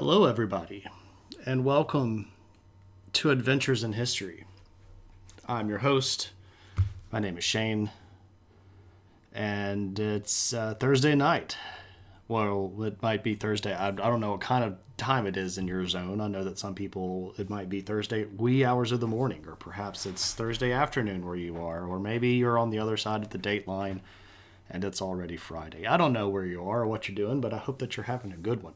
Hello, everybody, and welcome to Adventures in History. I'm your host. My name is Shane, and it's Thursday night. Well, it might be Thursday. I don't know what kind of time it is in your zone. I know that some people, it might be Thursday wee hours of the morning, or perhaps it's Thursday afternoon where you are, or maybe you're on the other side of the date line and it's already Friday. I don't know where you are or what you're doing, but I hope that you're having a good one.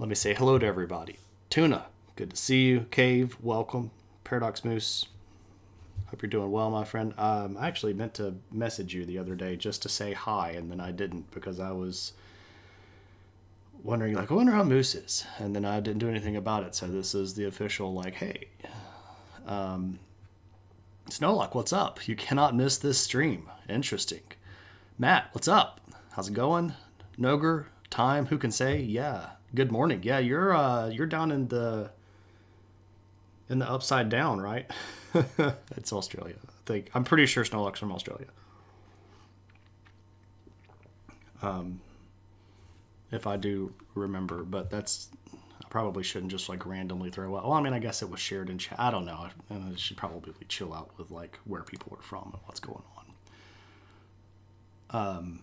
Let me say hello to everybody. Tuna, good to see you. Cave, welcome. Paradox Moose, hope you're doing well, my friend. I actually meant to message you the other day just to say hi, and then I didn't because I was wondering, I wonder how Moose is. And then I didn't do anything about it, so this is the official, hey, Snowlock, what's up? You cannot miss this stream. Interesting. Matt, what's up? How's it going? Noger, time, who can say? Yeah. Good morning. Yeah, you're down in the upside down, right? It's Australia. I'm pretty sure Snowlock's from Australia. If I do remember, but I probably shouldn't just randomly throw out. Well, I mean, I guess it was shared in chat. I don't know. I should probably chill out with where people are from and what's going on.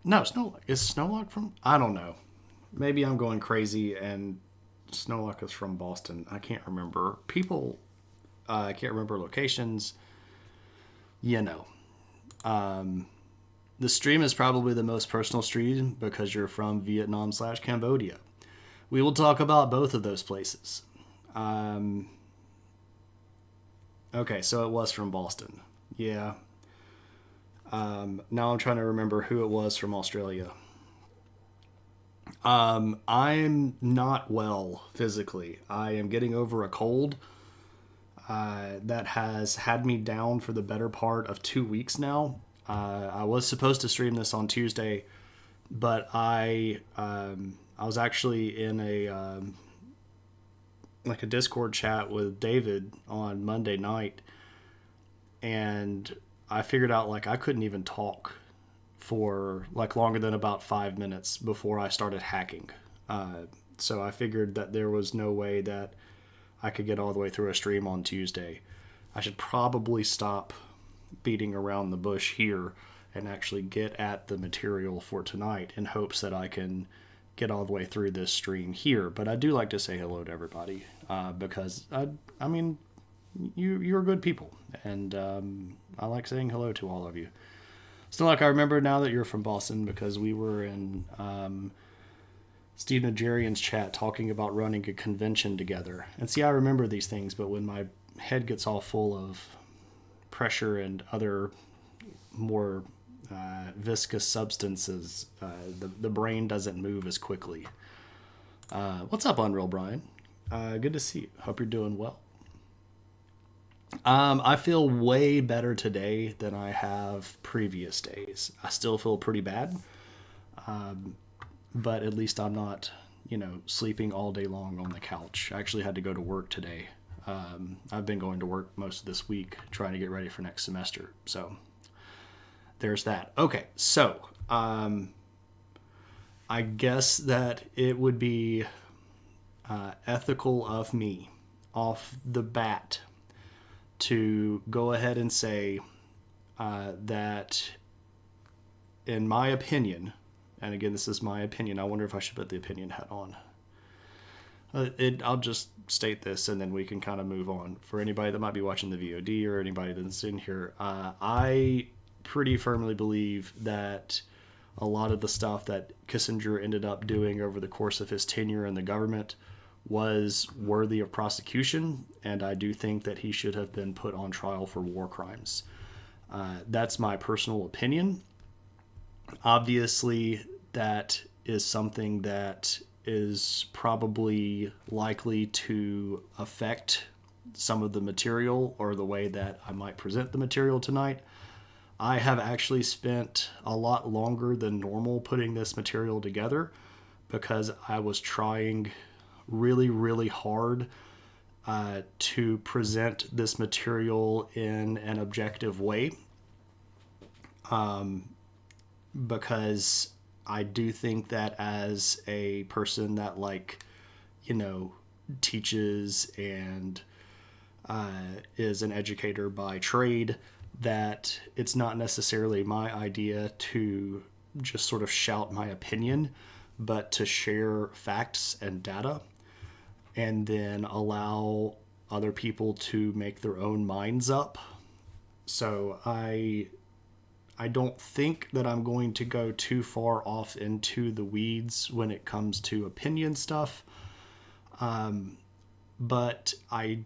No, Snowlock. Is Snowlock from? I don't know. Maybe I'm going crazy and Snowlock is from Boston. I can't remember. I can't remember locations. The stream is probably the most personal stream because you're from Vietnam/Cambodia. We will talk about both of those places. Okay, so it was from Boston. Yeah. Now I'm trying to remember who it was from Australia. I'm not well physically. I am getting over a cold that has had me down for the better part of 2 weeks now. I was supposed to stream this on Tuesday, but I was actually in a Discord chat with David on Monday night, and I figured out I couldn't even talk for longer than about 5 minutes before I started hacking. So I figured that there was no way that I could get all the way through a stream on Tuesday. I should probably stop beating around the bush here and actually get at the material for tonight in hopes that I can get all the way through this stream here. But I do like to say hello to everybody because, I mean, you're good people. And I like saying hello to all of you. Still, I remember now that you're from Boston because we were in Steve Nigerian's chat talking about running a convention together. And see, I remember these things, but when my head gets all full of pressure and other more viscous substances, the brain doesn't move as quickly. What's up, Unreal Brian? Good to see you. Hope you're doing well. I feel way better today than I have previous days. I still feel pretty bad, but at least I'm not, sleeping all day long on the couch. I actually had to go to work today. I've been going to work most of this week trying to get ready for next semester. So there's that. Okay, so I guess that it would be ethical of me off the bat to go ahead and say that, in my opinion, and again, this is my opinion, I wonder if I should put the opinion hat on. I'll just state this and then we can kind of move on. For anybody that might be watching the VOD or anybody that's in here, I pretty firmly believe that a lot of the stuff that Kissinger ended up doing over the course of his tenure in the government was worthy of prosecution, and I do think that he should have been put on trial for war crimes. That's my personal opinion. Obviously, that is something that is probably likely to affect some of the material or the way that I might present the material tonight. I have actually spent a lot longer than normal putting this material together because I was trying really, really hard to present this material in an objective way, because I do think that as a person that, like, you know, teaches and is an educator by trade, that it's not necessarily my idea to just sort of shout my opinion, but to share facts and data and then allow other people to make their own minds up. So I don't think that I'm going to go too far off into the weeds when it comes to opinion stuff. But I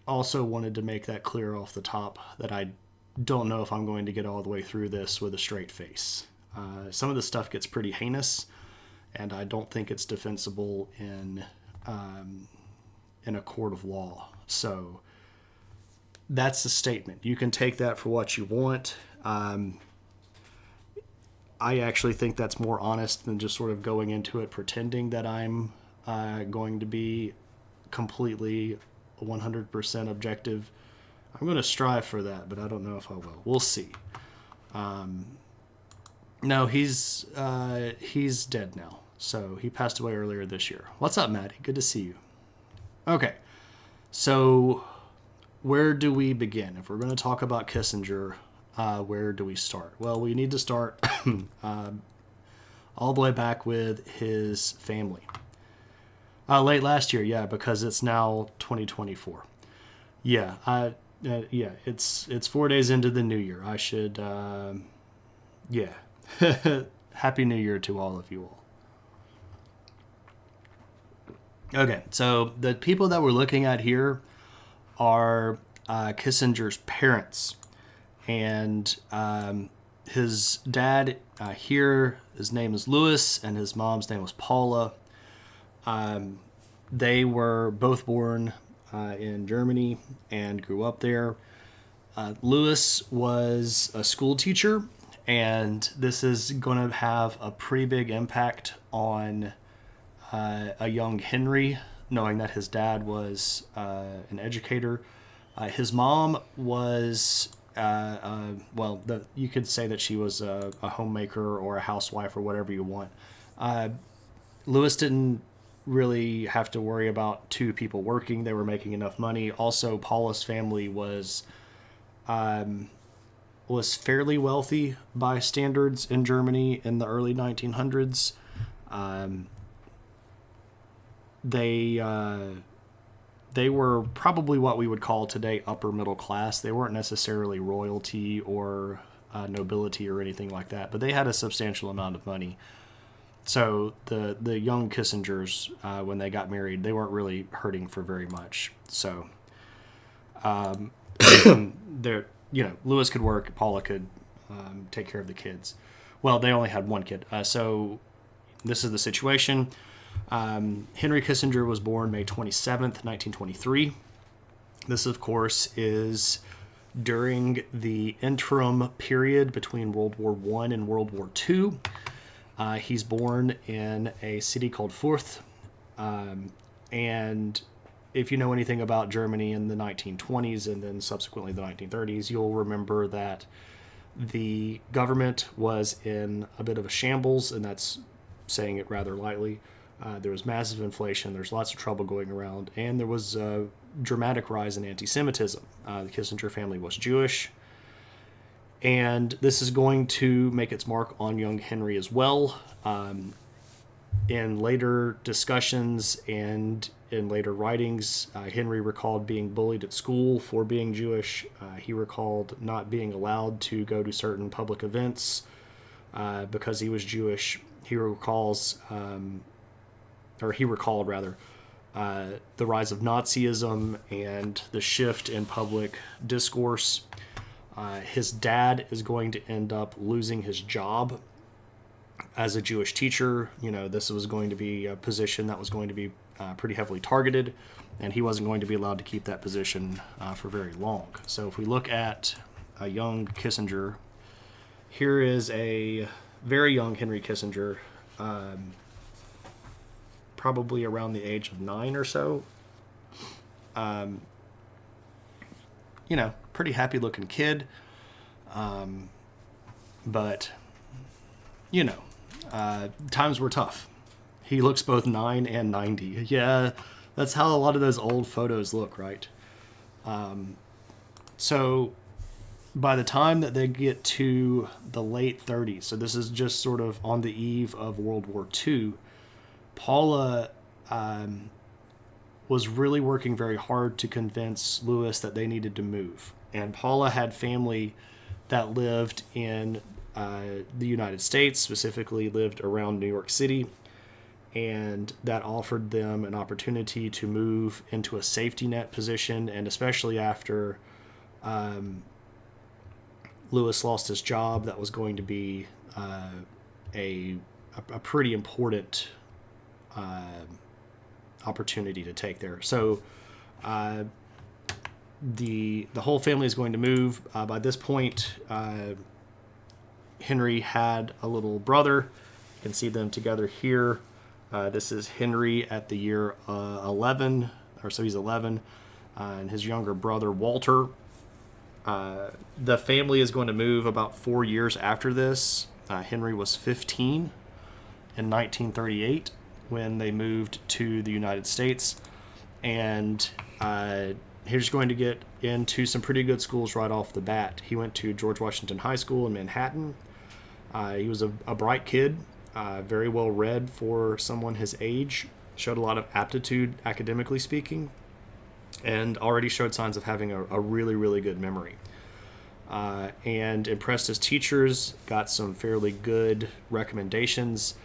also wanted to make that clear off the top that I don't know if I'm going to get all the way through this with a straight face. Some of the stuff gets pretty heinous, and I don't think it's defensible in a court of law. So that's the statement. You can take that for what you want. I actually think that's more honest than just sort of going into it pretending that I'm going to be completely 100% objective. I'm going to strive for that, but I don't know if I will. We'll see. No, he's dead now. So he passed away earlier this year. What's up, Maddie? Good to see you. Okay, so where do we begin? If we're going to talk about Kissinger, where do we start? Well, we need to start all the way back with his family. Late last year, yeah, because it's now 2024. Yeah, it's 4 days into the new year. I should, yeah. Happy New Year to all of you all. Okay, so the people that we're looking at here are Kissinger's parents. And his dad here, his name is Louis, and his mom's name was Paula. They were both born in Germany and grew up there. Louis was a school teacher, and this is going to have a pretty big impact on a young Henry, knowing that his dad was an educator. His mom was, you could say that she was a homemaker or a housewife or whatever you want. Louis didn't really have to worry about two people working. They were making enough money. Also, Paula's family was fairly wealthy by standards in Germany in the early 1900s. They were probably what we would call today upper middle class. They weren't necessarily royalty or nobility or anything like that, but they had a substantial amount of money. So the young Kissingers, when they got married, they weren't really hurting for very much. So Louis could work, Paula could take care of the kids. Well, they only had one kid. So this is the situation. Henry Kissinger was born May 27th, 1923. This, of course, is during the interim period between World War I and World War II. He's born in a city called Fürth. And if you know anything about Germany in the 1920s and then subsequently the 1930s, you'll remember that the government was in a bit of a shambles, and that's saying it rather lightly. There was massive inflation, there's lots of trouble going around, and there was a dramatic rise in anti-Semitism. The Kissinger family was Jewish, and this is going to make its mark on young Henry as well. In later discussions and in later writings, Henry recalled being bullied at school for being Jewish. He recalled not being allowed to go to certain public events because he was Jewish. He recalled the rise of Nazism and the shift in public discourse. His dad is going to end up losing his job as a Jewish teacher. This was going to be a position that was going to be pretty heavily targeted, and he wasn't going to be allowed to keep that position for very long. So if we look at a young Kissinger, here is a very young Henry Kissinger, probably around the age of 9 or so. Pretty happy looking kid. But times were tough. He looks both 9 and 90. Yeah, that's how a lot of those old photos look, right? So by the time that they get to the late 30s, so this is just sort of on the eve of World War II, Paula was really working very hard to convince Lewis that they needed to move. And Paula had family that lived in the United States, specifically lived around New York City, and that offered them an opportunity to move into a safety net position, and especially after Lewis lost his job, that was going to be a pretty important opportunity to take there. So the whole family is going to move. By this point, Henry had a little brother. You can see them together here. This is Henry at the year 11, or so he's 11, and his younger brother Walter. The family is going to move about 4 years after this. Henry was 15 in 1938 when they moved to the United States, and he was going to get into some pretty good schools right off the bat. He went to George Washington High School in Manhattan. He was a bright kid, very well read for someone his age, showed a lot of aptitude academically speaking, and already showed signs of having a really, really good memory. And impressed his teachers, got some fairly good recommendations,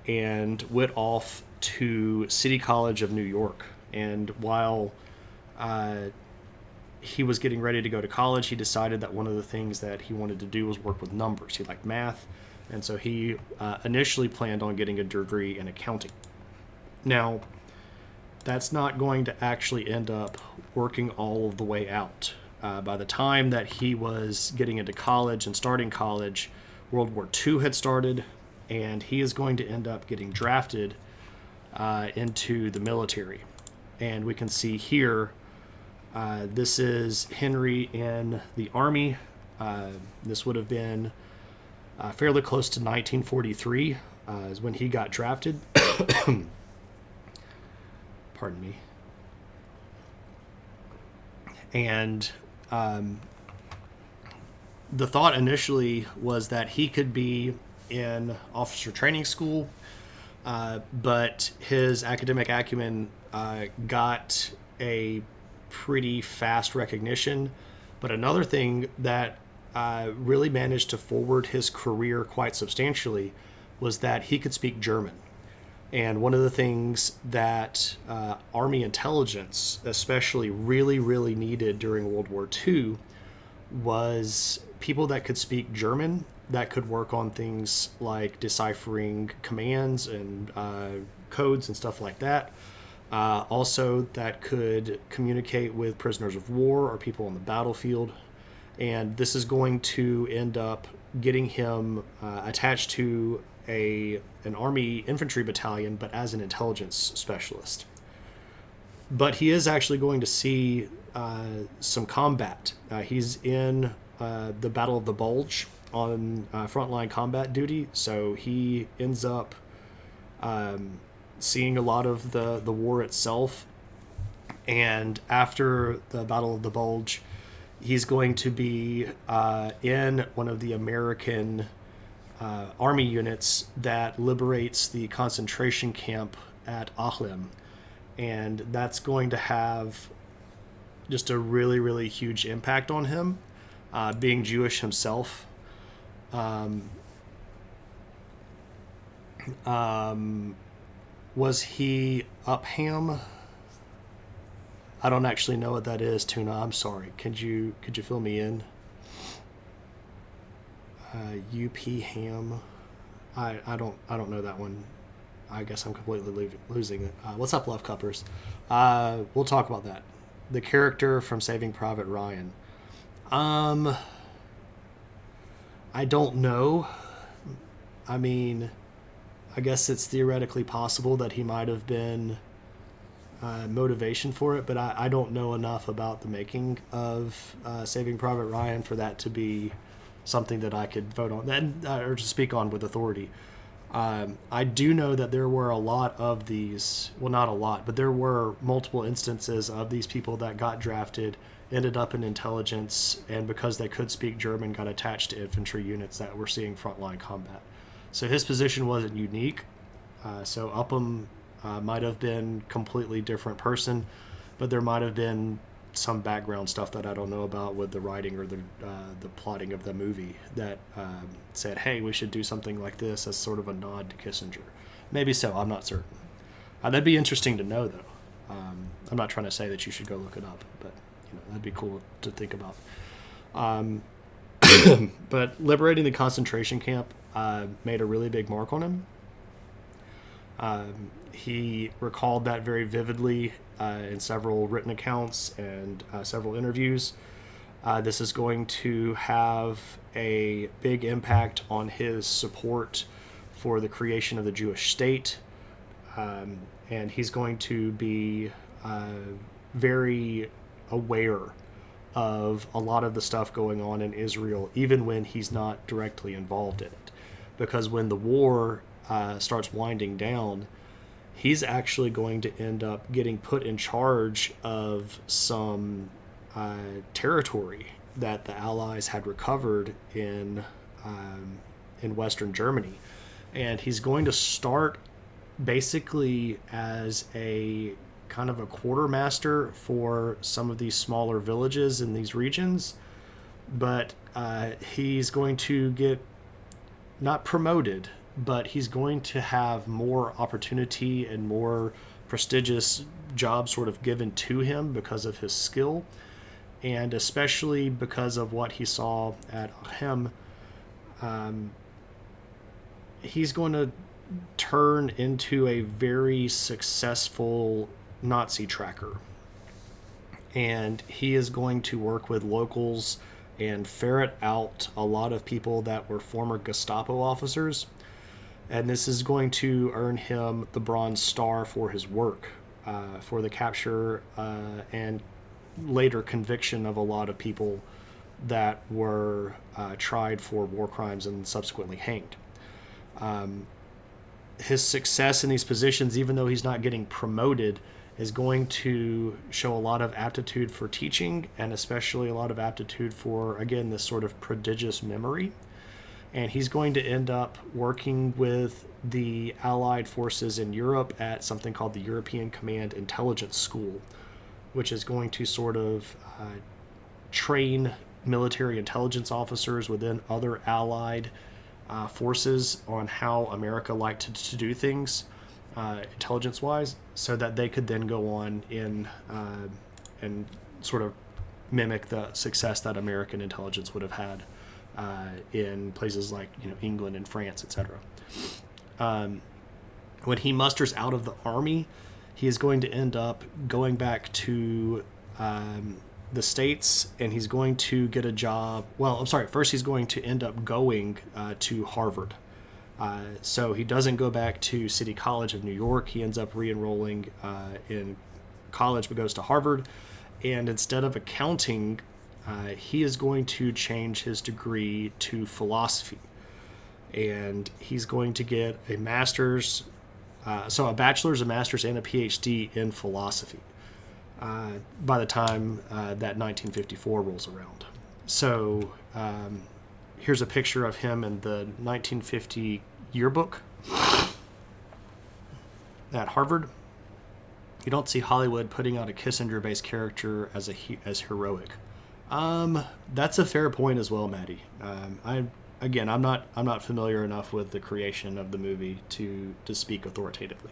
and went off to City College of New York. And while he was getting ready to go to college, he decided that one of the things that he wanted to do was work with numbers. He liked math, and so he initially planned on getting a degree in accounting. Now, that's not going to actually end up working all of the way out. By the time that he was getting into college and starting college, World War II had started, and he is going to end up getting drafted into the military. And we can see here, this is Henry in the Army. This would have been fairly close to 1943 is when he got drafted. Pardon me. And the thought initially was that he could be in officer training school, but his academic acumen got a pretty fast recognition. But another thing that really managed to forward his career quite substantially was that he could speak German. And one of the things that Army intelligence especially really, really needed during World War II was people that could speak German, that could work on things like deciphering commands and codes and stuff like that. Also, that could communicate with prisoners of war or people on the battlefield. And this is going to end up getting him attached to an Army infantry battalion, but as an intelligence specialist. But he is actually going to see some combat. He's in the Battle of the Bulge on frontline combat duty, so he ends up seeing a lot of the war itself. And after the Battle of the Bulge, he's going to be in one of the American Army units that liberates the concentration camp at Achlem. And that's going to have just a really, really huge impact on him, being Jewish himself. Was he Upham? I don't actually know what that is, Tuna. I'm sorry. Could you fill me in? UP Ham. I don't know that one. I guess I'm completely losing it. What's up, Love Cuppers? We'll talk about that. The character from Saving Private Ryan. I don't know. I mean, I guess it's theoretically possible that he might have been motivation for it, but I don't know enough about the making of Saving Private Ryan for that to be something that I could vote on or to speak on with authority. I do know that there were a lot of these, well, not a lot, but there were multiple instances of these people that got drafted, ended up in intelligence, and because they could speak German, got attached to infantry units that were seeing frontline combat. So his position wasn't unique. So Upham might have been a completely different person, but there might have been some background stuff that I don't know about with the writing or the plotting of the movie that said, hey, we should do something like this as sort of a nod to Kissinger. Maybe so, I'm not certain. That'd be interesting to know, though. I'm not trying to say that you should go look it up, but that'd be cool to think about. But liberating the concentration camp made a really big mark on him. He recalled that very vividly in several written accounts and several interviews. This is going to have a big impact on his support for the creation of the Jewish state. And he's going to be very aware of a lot of the stuff going on in Israel, even when he's not directly involved in it. Because when the war starts winding down, he's actually going to end up getting put in charge of some territory that the Allies had recovered in Western Germany. And he's going to start basically as a kind of a quartermaster for some of these smaller villages in these regions. But he's going to get not promoted, but he's going to have more opportunity and more prestigious jobs sort of given to him because of his skill, and especially because of what he saw at Ahem. He's going to turn into a very successful Nazi tracker, and he is going to work with locals and ferret out a lot of people that were former Gestapo officers. And this is going to earn him the Bronze Star for his work, for the capture and later conviction of a lot of people that were tried for war crimes and subsequently hanged. His success in these positions, even though he's not getting promoted, is going to show a lot of aptitude for teaching, and especially a lot of aptitude for, again, this sort of prodigious memory. And he's going to end up working with the Allied forces in Europe at something called the European Command Intelligence School, which is going to sort of train military intelligence officers within other Allied forces on how America liked to do things intelligence-wise, so that they could then go on in and sort of mimic the success that American intelligence would have had in places like England and France, etc. When he musters out of the army, he is going to end up going back to the States, and he's going to get a job. Well, I'm sorry. First, he's going to end up going to Harvard. So he doesn't go back to City College of New York. He ends up re-enrolling in college, but goes to Harvard. And instead of accounting, he is going to change his degree to philosophy. And he's going to get a master's, so a bachelor's, a master's, and a PhD in philosophy by the time that 1954 rolls around. So here's a picture of him in the 1950 yearbook at Harvard. You don't see Hollywood putting out a Kissinger-based character as heroic. That's a fair point as well, Maddie. I'm not familiar enough with the creation of the movie to speak authoritatively.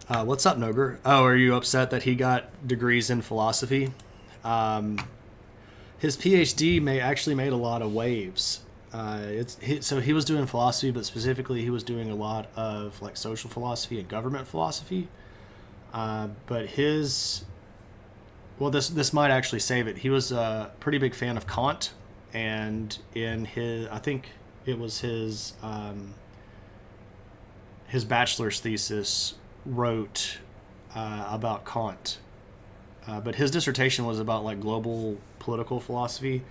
What's up, Noger? Oh, are you upset that he got degrees in philosophy? His PhD made a lot of waves. So he was doing philosophy, but specifically he was doing a lot of like social philosophy and government philosophy. But this might actually save it. He was a pretty big fan of Kant, and I think it was his bachelor's thesis wrote about Kant. But his dissertation was about like global political philosophy,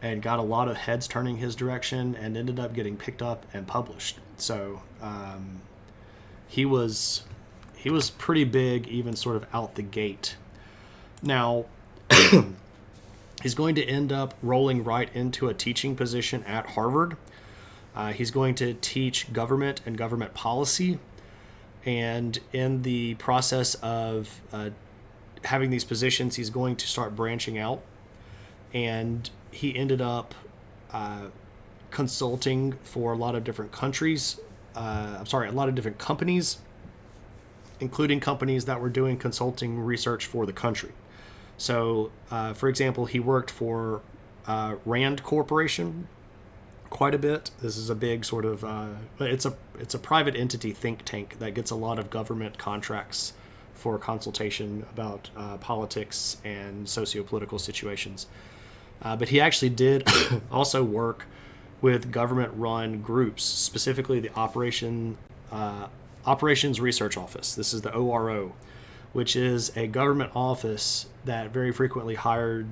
and got a lot of heads turning his direction, and ended up getting picked up and published. So he was pretty big, even sort of out the gate. Now, he's going to end up rolling right into a teaching position at Harvard. He's going to teach government and government policy. And in the process of having these positions, he's going to start branching out. And he ended up consulting for a lot of different countries. A lot of different companies, including companies that were doing consulting research for the country. So, for example, he worked for Rand Corporation quite a bit. This is a big sort of it's a private entity think tank that gets a lot of government contracts for consultation about politics and socio-political situations. But he actually did also work with government-run groups, specifically the Operations Research Office. This is the ORO, which is a government office that very frequently hired,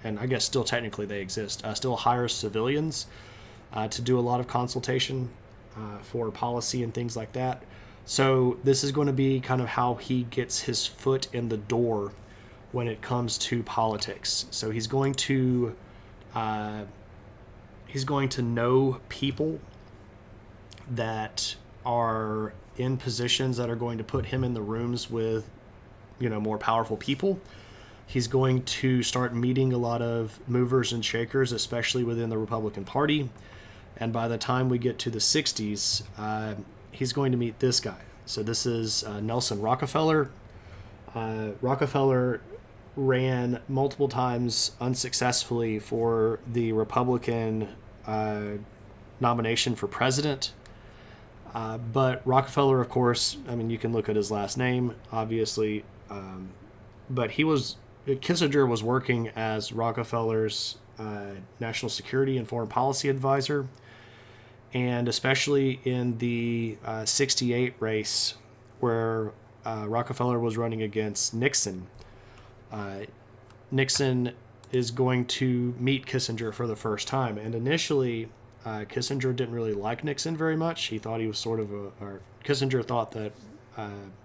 and I guess still technically they exist, still hires civilians to do a lot of consultation for policy and things like that. So this is going to be kind of how he gets his foot in the door when it comes to politics. So he's going to know people that are in positions that are going to put him in the rooms with, more powerful people. He's going to start meeting a lot of movers and shakers, especially within the Republican Party. And by the time we get to the 60s, he's going to meet this guy. So this is Nelson Rockefeller. Rockefeller ran multiple times unsuccessfully for the Republican nomination for president. But Rockefeller, of course, you can look at his last name, obviously. But Kissinger was working as Rockefeller's national security and foreign policy advisor. And especially in the 68 race where Rockefeller was running against Nixon, Nixon is going to meet Kissinger for the first time. And initially, Kissinger didn't really like Nixon very much. He thought he was Kissinger thought that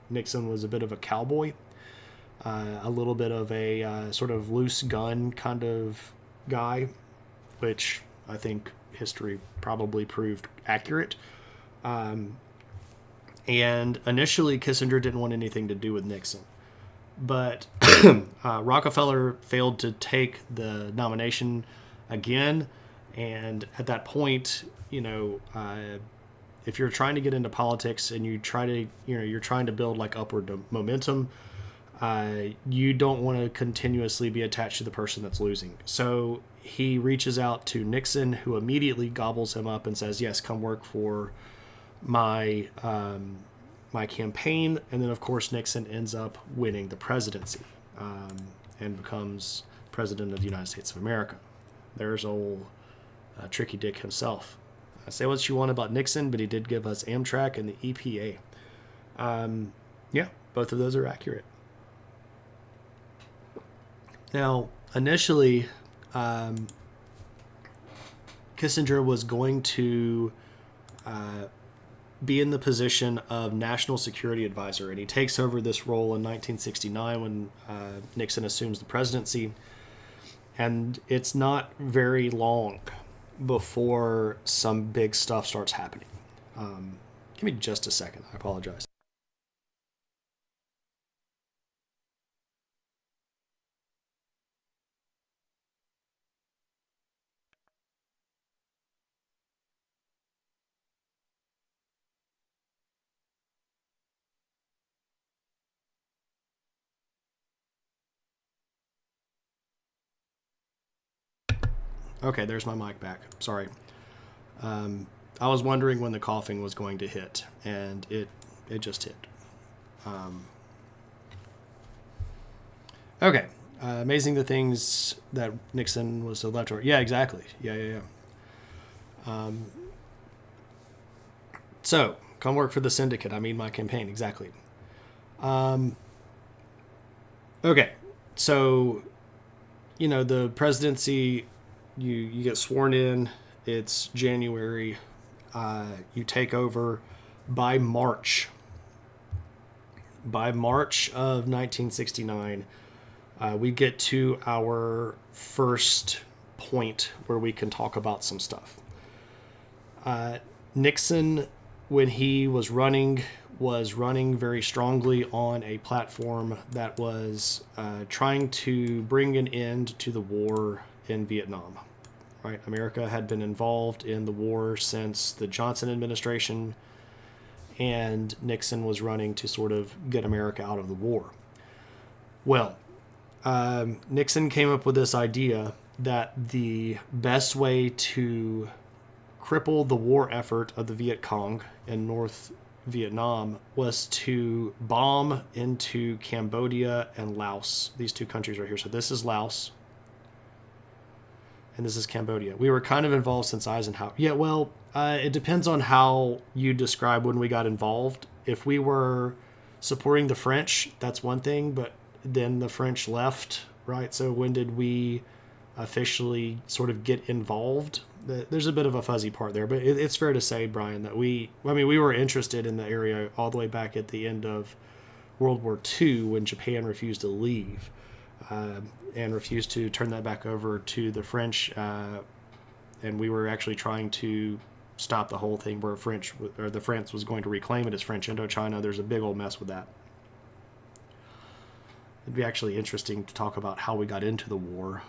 Nixon was a bit of a cowboy, a little bit of a sort of loose gun kind of guy, which I think history probably proved accurate. And initially, Kissinger didn't want anything to do with Nixon. But Rockefeller failed to take the nomination again. And at that point, if you're trying to get into politics and you're trying to build like upward momentum, you don't want to continuously be attached to the person that's losing. So he reaches out to Nixon, who immediately gobbles him up and says, yes, come work for my campaign. And then, of course, Nixon ends up winning the presidency and becomes president of the United States of America. There's old Tricky Dick himself. Say what you want about Nixon, but he did give us Amtrak and the EPA. Both of those are accurate. Now, initially, Kissinger was going to be in the position of national security advisor, and he takes over this role in 1969 when Nixon assumes the presidency. And it's not very long before some big stuff starts happening. Give me just a second. I apologize. Okay, there's my mic back. Sorry. I was wondering when the coughing was going to hit, and it just hit. Okay. Amazing the things that Nixon was to the left or yeah, exactly. Yeah. So, come work for the syndicate. I mean my campaign, exactly. Okay. So, the presidency you get sworn in. It's January. You take over by March. By March of 1969, we get to our first point where we can talk about some stuff. Nixon, when he was running very strongly on a platform that was trying to bring an end to the war in Vietnam. Right, America had been involved in the war since the Johnson administration, and Nixon was running to sort of get America out of the war. Well, Nixon came up with this idea that the best way to cripple the war effort of the Viet Cong in North Vietnam was to bomb into Cambodia and Laos, these two countries right here. So this is Laos, and this is Cambodia. We were kind of involved since Eisenhower. Yeah, well, it depends on how you describe when we got involved. If we were supporting the French, that's one thing, but then the French left, right? So when did we officially sort of get involved? There's a bit of a fuzzy part there, but it's fair to say, Brian, that we were interested in the area all the way back at the end of World War II when Japan refused to leave. And refused to turn that back over to the French, and we were actually trying to stop the whole thing where the France was going to reclaim it as French Indochina. There's a big old mess with that. It'd be actually interesting to talk about how we got into the war.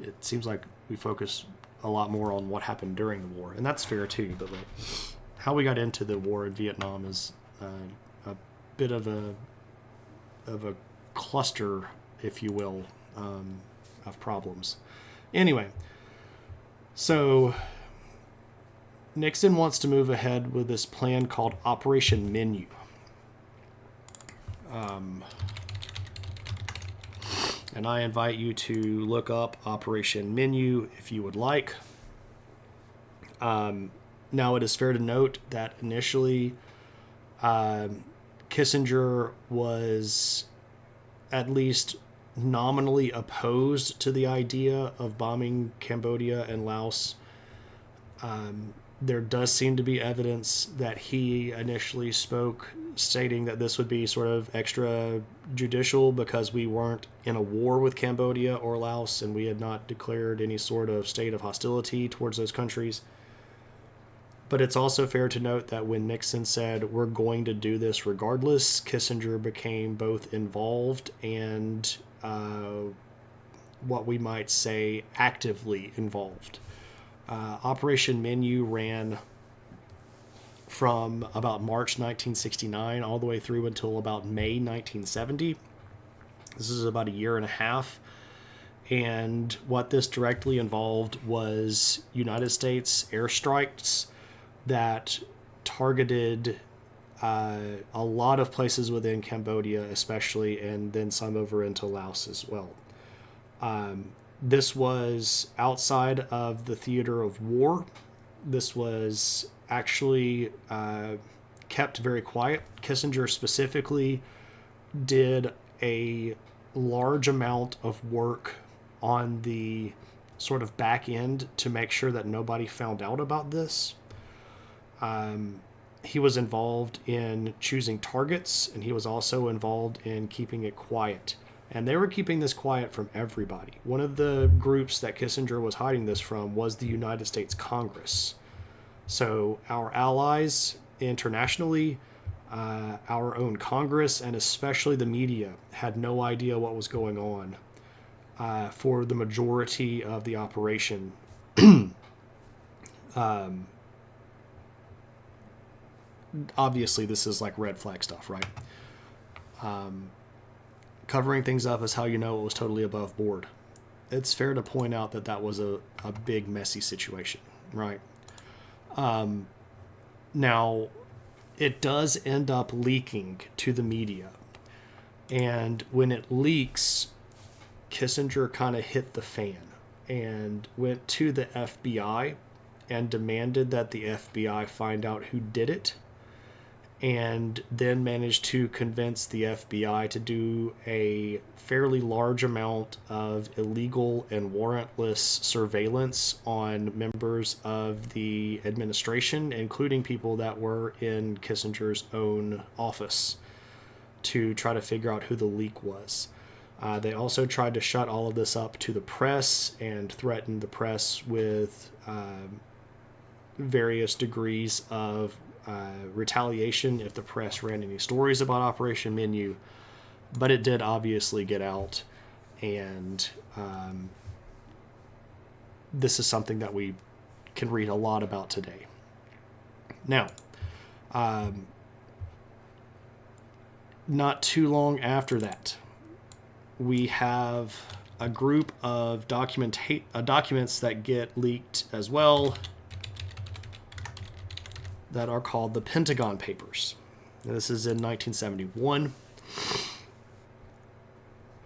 It seems like we focus a lot more on what happened during the war, and that's fair too. But like, how we got into the war in Vietnam is a bit of a cluster, if you will, of problems. Anyway, so Nixon wants to move ahead with this plan called Operation Menu. And I invite you to look up Operation Menu if you would like. Now, it is fair to note that initially Kissinger was at least nominally opposed to the idea of bombing Cambodia and Laos. There does seem to be evidence that he initially spoke stating that this would be sort of extrajudicial because we weren't in a war with Cambodia or Laos and we had not declared any sort of state of hostility towards those countries. But it's also fair to note that when Nixon said, we're going to do this regardless, Kissinger became both involved and what we might say actively involved. Operation Menu ran from about March 1969 all the way through until about May 1970. This is about a year and a half. And what this directly involved was United States airstrikes that targeted a lot of places within Cambodia especially, and then some over into Laos as well. This was outside of the theater of war. This was actually kept very quiet. Kissinger specifically did a large amount of work on the sort of back end to make sure that nobody found out about this. He was involved in choosing targets, and he was also involved in keeping it quiet. And they were keeping this quiet from everybody. One of the groups that Kissinger was hiding this from was the United States Congress. So our allies internationally, our own Congress, and especially the media had no idea what was going on for the majority of the operation. Obviously, this is like red flag stuff, right? Covering things up is how you know it was totally above board. It's fair to point out that that was a big, messy situation, right? Now, it does end up leaking to the media. And when it leaks, Kissinger kind of hit the fan and went to the FBI and demanded that the FBI find out who did it and then managed to convince the FBI to do a fairly large amount of illegal and warrantless surveillance on members of the administration, including people that were in Kissinger's own office, to try to figure out who the leak was. They also tried to shut all of this up to the press and threatened the press with various degrees of retaliation if the press ran any stories about Operation Menu. But it did obviously get out, and this is something that we can read a lot about today. Now, not too long after that, we have a group of documents that get leaked as well that are called the Pentagon Papers. Now, this is in 1971.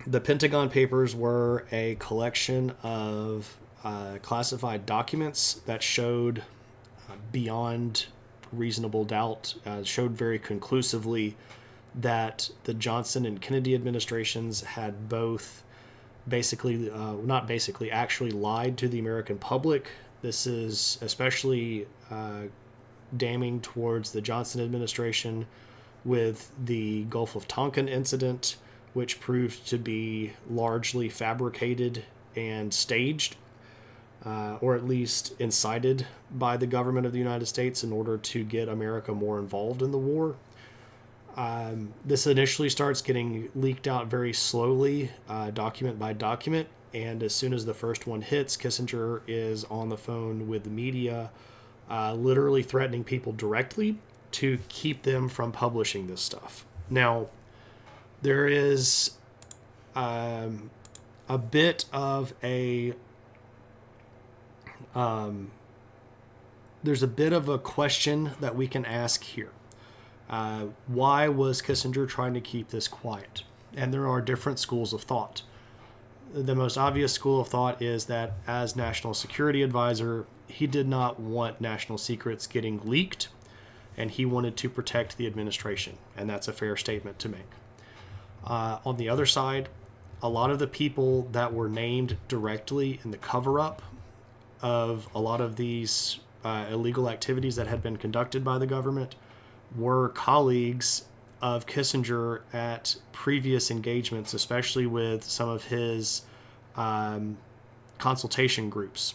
The Pentagon Papers were a collection of classified documents that showed beyond reasonable doubt, showed very conclusively that the Johnson and Kennedy administrations had both actually lied to the American public. This is especially damning towards the Johnson administration with the Gulf of Tonkin incident, which proved to be largely fabricated and staged, or at least incited by the government of the United States in order to get America more involved in the war. This initially starts getting leaked out very slowly, document by document, and as soon as the first one hits, Kissinger is on the phone with the media, literally threatening people directly to keep them from publishing this stuff. Now, there is a bit of a there's a bit of a question that we can ask here. Why was Kissinger trying to keep this quiet? And there are different schools of thought. The most obvious school of thought is that as National Security Advisor, he did not want national secrets getting leaked, and he wanted to protect the administration, and that's a fair statement to make. On the other side, a lot of the people that were named directly in the cover-up of a lot of these illegal activities that had been conducted by the government were colleagues of Kissinger at previous engagements, especially with some of his consultation groups.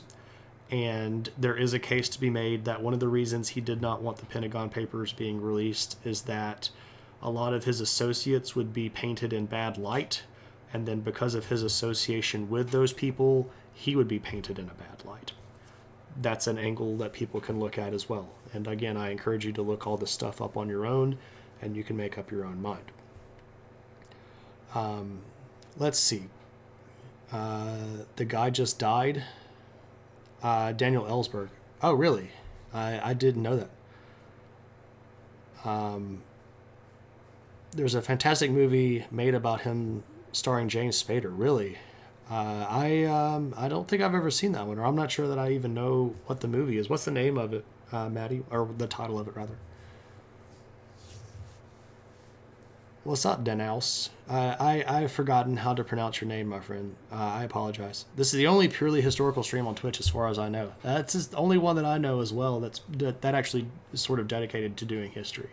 And there is a case to be made that one of the reasons he did not want the Pentagon Papers being released is that a lot of his associates would be painted in bad light, and then because of his association with those people, he would be painted in a bad light. That's an angle that people can look at as well. And again, I encourage you to look all this stuff up on your own, and you can make up your own mind. Let's see. The guy just died. Daniel Ellsberg. Oh, really? I didn't know that. There's a fantastic movie made about him starring James Spader. Really? I don't think I've ever seen that one, or I'm not sure that I even know what the movie is. What's the name of it, Maddie? Or the title of it, rather. What's up, Denhouse? I've forgotten how to pronounce your name, my friend. I apologize. This is the only purely historical stream on Twitch, as far as I know. That's just the only one that I know as well that actually is sort of dedicated to doing history.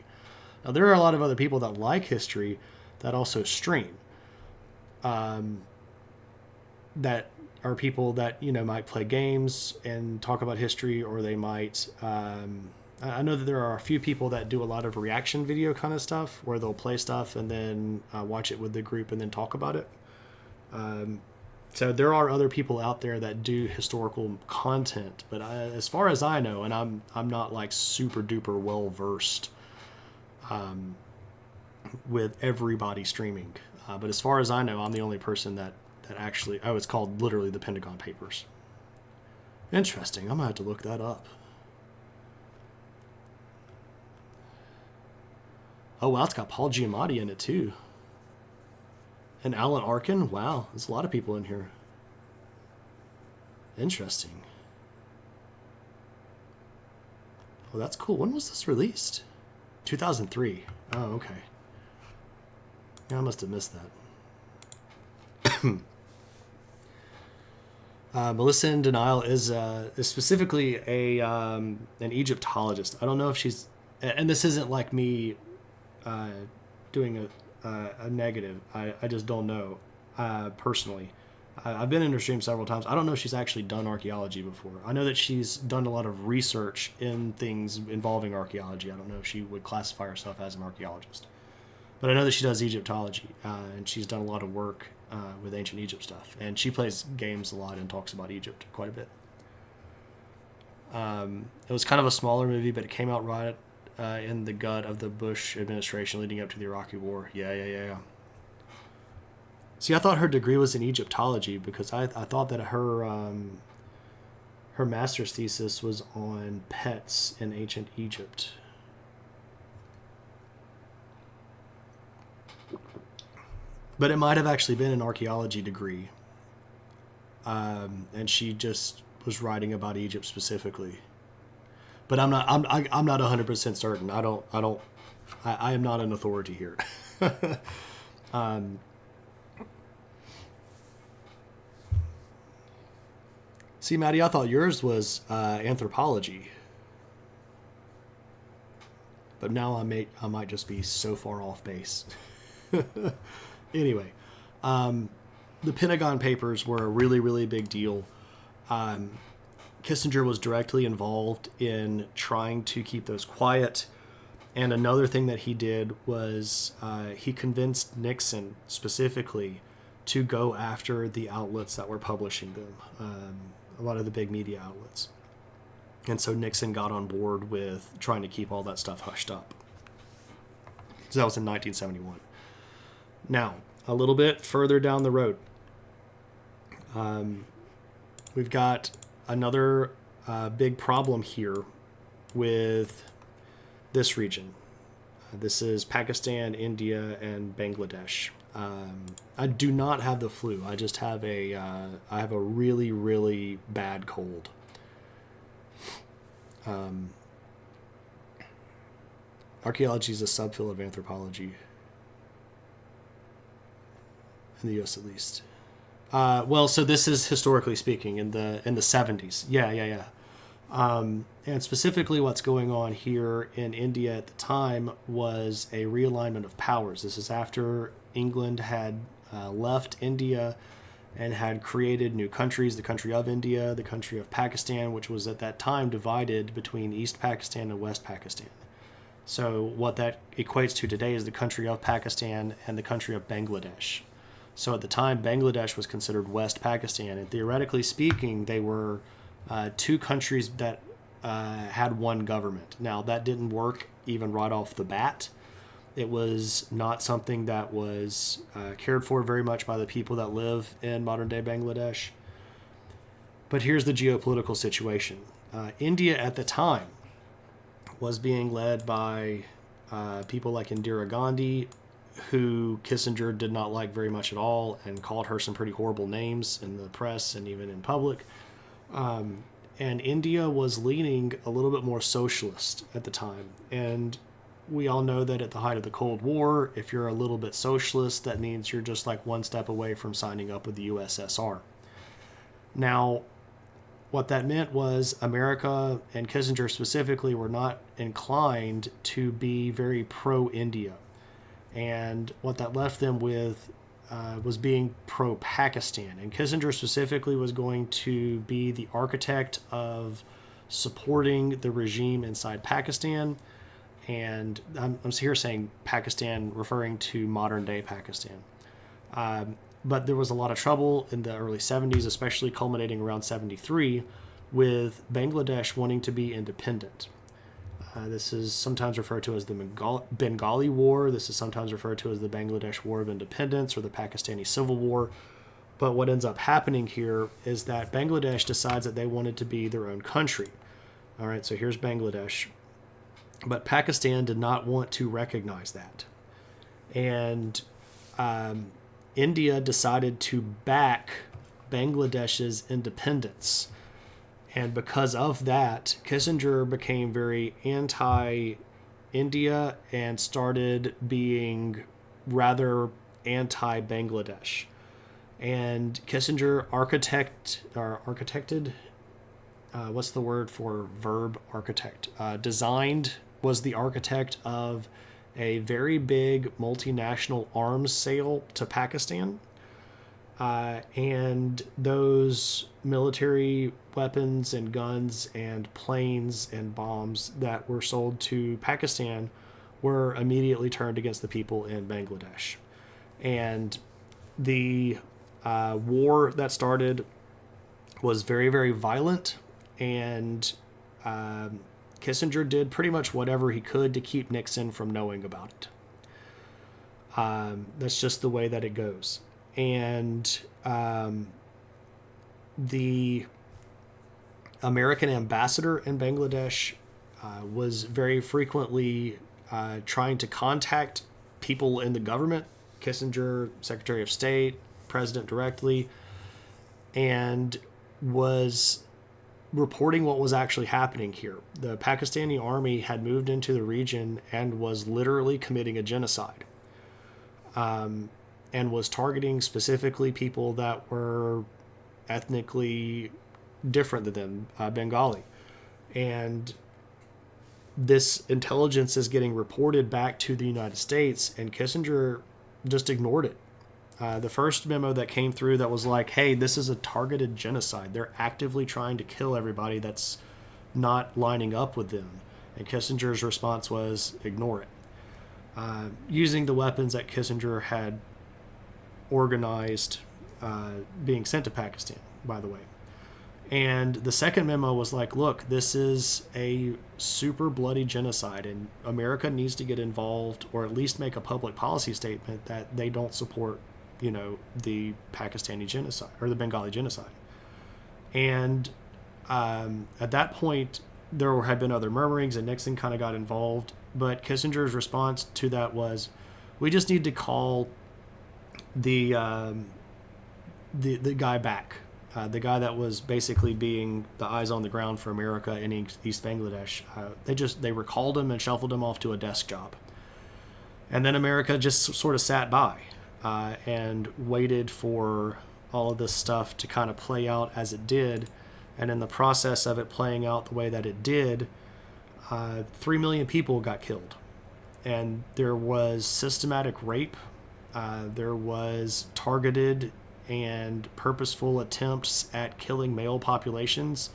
Now, there are a lot of other people that like history that also stream. That are people that, might play games and talk about history, or they might... I know that there are a few people that do a lot of reaction video kind of stuff where they'll play stuff and then watch it with the group and then talk about it. So there are other people out there that do historical content, but as far as I know, and I'm not like super duper well versed with everybody streaming, but as far as I know, I'm the only person that actually... Oh, it's called literally the Pentagon Papers. Interesting. I'm gonna have to look that up. Oh, wow, it's got Paul Giamatti in it, too. And Alan Arkin? Wow, there's a lot of people in here. Interesting. Oh, that's cool. When was this released? 2003. Oh, okay. Yeah, I must have missed that. Melissa in Denial is specifically an Egyptologist. I don't know if she's, and this isn't like me doing a negative. I just don't know personally. I've been in her stream several times. I don't know if she's actually done archaeology before. I know that she's done a lot of research in things involving archaeology. I don't know if she would classify herself as an archaeologist. But I know that she does Egyptology, and she's done a lot of work with ancient Egypt stuff. And she plays games a lot and talks about Egypt quite a bit. It was kind of a smaller movie, but it came out right in the gut of the Bush administration leading up to the Iraqi War. Yeah. See, I thought her degree was in Egyptology because I thought that her master's thesis was on pets in ancient Egypt. But it might have actually been an archaeology degree, and she just was writing about Egypt specifically. But I'm not 100% certain. I am not an authority here. See, Maddie, I thought yours was anthropology, but now I might just be so far off base. Anyway, the Pentagon Papers were a really, really big deal. Kissinger was directly involved in trying to keep those quiet. And another thing that he did was he convinced Nixon specifically to go after the outlets that were publishing them, a lot of the big media outlets. And so Nixon got on board with trying to keep all that stuff hushed up. So that was in 1971. Now, a little bit further down the road, we've got another big problem here with this region. This is Pakistan, India, and Bangladesh. I do not have the flu. I just have I have a really, really bad cold. Archaeology is a subfield of anthropology. In the U.S. at least. Well, so this is historically speaking in the 70s. Yeah. And specifically what's going on here in India at the time was a realignment of powers. This is after England had left India and had created new countries, the country of India, the country of Pakistan, which was at that time divided between East Pakistan and West Pakistan. So what that equates to today is the country of Pakistan and the country of Bangladesh. So at the time, Bangladesh was considered West Pakistan, and theoretically speaking, they were two countries that had one government. Now, that didn't work even right off the bat. It was not something that was cared for very much by the people that live in modern-day Bangladesh. But here's the geopolitical situation. India at the time was being led by people like Indira Gandhi, who Kissinger did not like very much at all and called her some pretty horrible names in the press and even in public. And India was leaning a little bit more socialist at the time. And we all know that at the height of the Cold War, if you're a little bit socialist, that means you're just like one step away from signing up with the USSR. Now, what that meant was America and Kissinger specifically were not inclined to be very pro-India. And what that left them with was being pro-Pakistan. And Kissinger specifically was going to be the architect of supporting the regime inside Pakistan. And I'm here saying Pakistan, referring to modern-day Pakistan. But there was a lot of trouble in the early 70s, especially culminating around 73, with Bangladesh wanting to be independent. This is sometimes referred to as the Bengali War. This is sometimes referred to as the Bangladesh War of Independence or the Pakistani Civil War. But what ends up happening here is that Bangladesh decides that they wanted to be their own country. All right, so here's Bangladesh. But Pakistan did not want to recognize that. And India decided to back Bangladesh's independence. And because of that, Kissinger became very anti India and started being rather anti-Bangladesh. And Kissinger architected, what's the word for verb architect? Designed, was the architect of a very big multinational arms sale to Pakistan. And those military weapons and guns and planes and bombs that were sold to Pakistan were immediately turned against the people in Bangladesh. And the war that started was very, very violent, and Kissinger did pretty much whatever he could to keep Nixon from knowing about it. That's just the way that it goes. And the American ambassador in Bangladesh was very frequently trying to contact people in the government, Kissinger, Secretary of State, President directly, and was reporting what was actually happening here. The Pakistani army had moved into the region and was literally committing a genocide. And was targeting specifically people that were ethnically different than them, Bengali. And this intelligence is getting reported back to the United States, and Kissinger just ignored it. The first memo that came through that was like, hey, this is a targeted genocide. They're actively trying to kill everybody that's not lining up with them. And Kissinger's response was, ignore it. Using the weapons that Kissinger had organized being sent to Pakistan, by the way. And the second memo was like, look, this is a super bloody genocide, and America needs to get involved, or at least make a public policy statement that they don't support, the Pakistani genocide or the Bengali genocide. And at that point, there had been other murmurings, and Nixon kind of got involved. But Kissinger's response to that was, we just need to call the guy back. The guy that was basically being the eyes on the ground for America in East Bangladesh. They recalled him and shuffled him off to a desk job. And then America just sort of sat by and waited for all of this stuff to kind of play out as it did. And in the process of it playing out the way that it did, 3 million people got killed. And there was systematic rape. There was targeted and purposeful attempts at killing male populations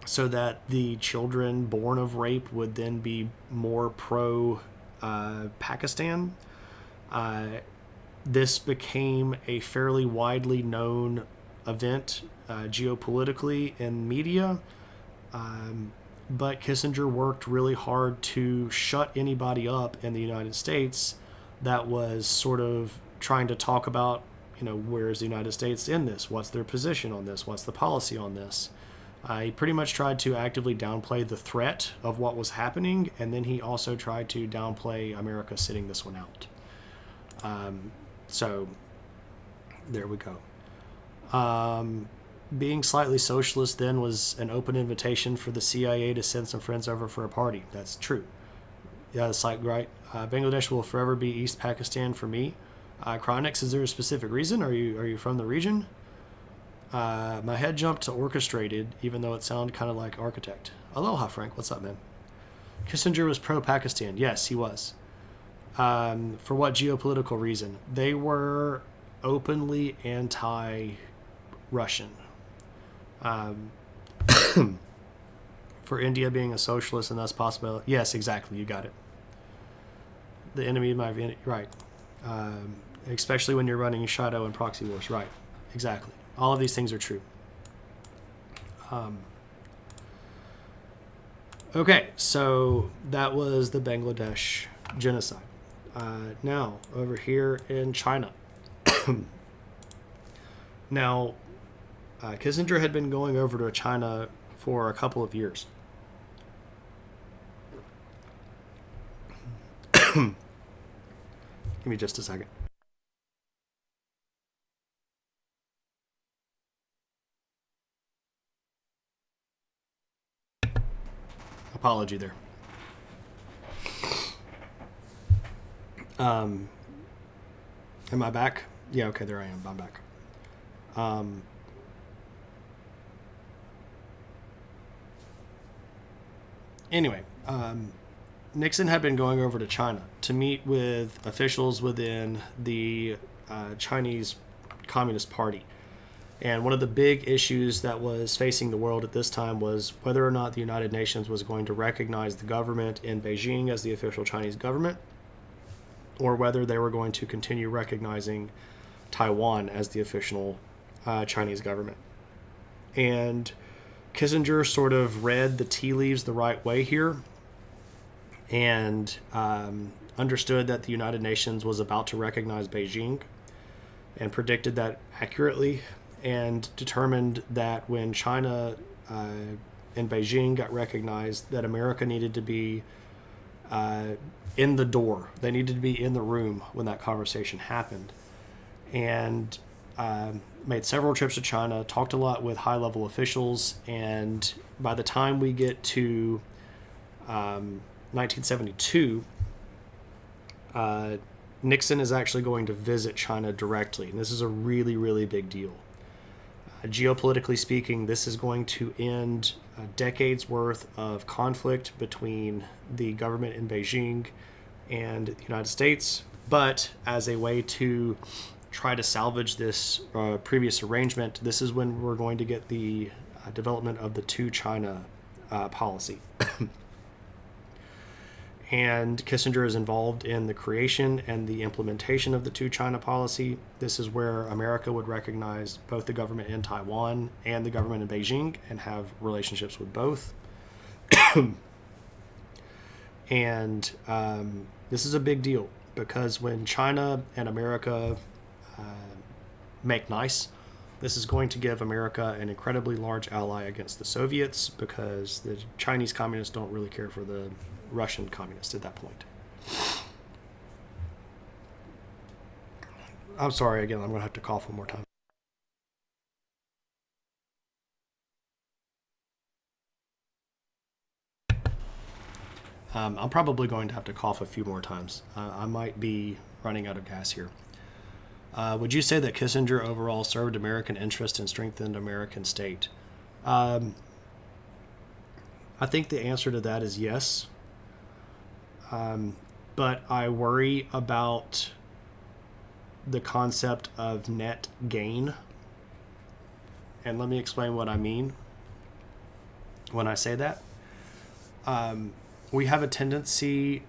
so that the children born of rape would then be more pro-Pakistan. This became a fairly widely known event geopolitically in media, but Kissinger worked really hard to shut anybody up in the United States that was sort of trying to talk about, where is the United States in this? What's their position on this? What's the policy on this? He pretty much tried to actively downplay the threat of what was happening, and then he also tried to downplay America sitting this one out. So there we go. Being slightly socialist then was an open invitation for the CIA to send some friends over for a party. That's true. Yeah, it's like, right. Bangladesh will forever be East Pakistan for me. Chronix, is there a specific reason? Are you from the region? My head jumped to orchestrated, even though it sounded kind of like architect. Aloha, Frank. What's up, man? Kissinger was pro-Pakistan. Yes, he was. For what geopolitical reason? They were openly anti-Russian. For India being a socialist and thus possible. Yes, exactly. You got it. The enemy of my... Right. Especially when you're running shadow and proxy wars. Right. Exactly. All of these things are true. Okay, so that was the Bangladesh genocide. Now, over here in China. Now, Kissinger had been going over to China for a couple of years. Give me just a second. Apology there. Um, am I back? Yeah, okay, there I am. I'm back. Um, anyway, Nixon had been going over to China to meet with officials within the Chinese Communist Party. And one of the big issues that was facing the world at this time was whether or not the United Nations was going to recognize the government in Beijing as the official Chinese government, or whether they were going to continue recognizing Taiwan as the official Chinese government. And Kissinger sort of read the tea leaves the right way here and understood that the United Nations was about to recognize Beijing and predicted that accurately, and determined that when China and Beijing got recognized, that America needed to be in the door. They needed to be in the room when that conversation happened. And made several trips to China, talked a lot with high-level officials, and by the time we get to 1972, Nixon is actually going to visit China directly, and this is a really, really big deal. Geopolitically speaking, this is going to end a decade's worth of conflict between the government in Beijing and the United States, but as a way to try to salvage this previous arrangement, this is when we're going to get the development of the two China policy. And Kissinger is involved in the creation and the implementation of the two China policy. This is where America would recognize both the government in Taiwan and the government in Beijing and have relationships with both. And this is a big deal because when China and America make nice, this is going to give America an incredibly large ally against the Soviets, because the Chinese communists don't really care for the Russian communists at that point. I'm sorry, again, I'm going to have to cough one more time. I'm probably going to have to cough a few more times. I might be running out of gas here. Would you say that Kissinger overall served American interest and strengthened American state? I think the answer to that is yes. But I worry about the concept of net gain. And let me explain what I mean when I say that. We have a tendency,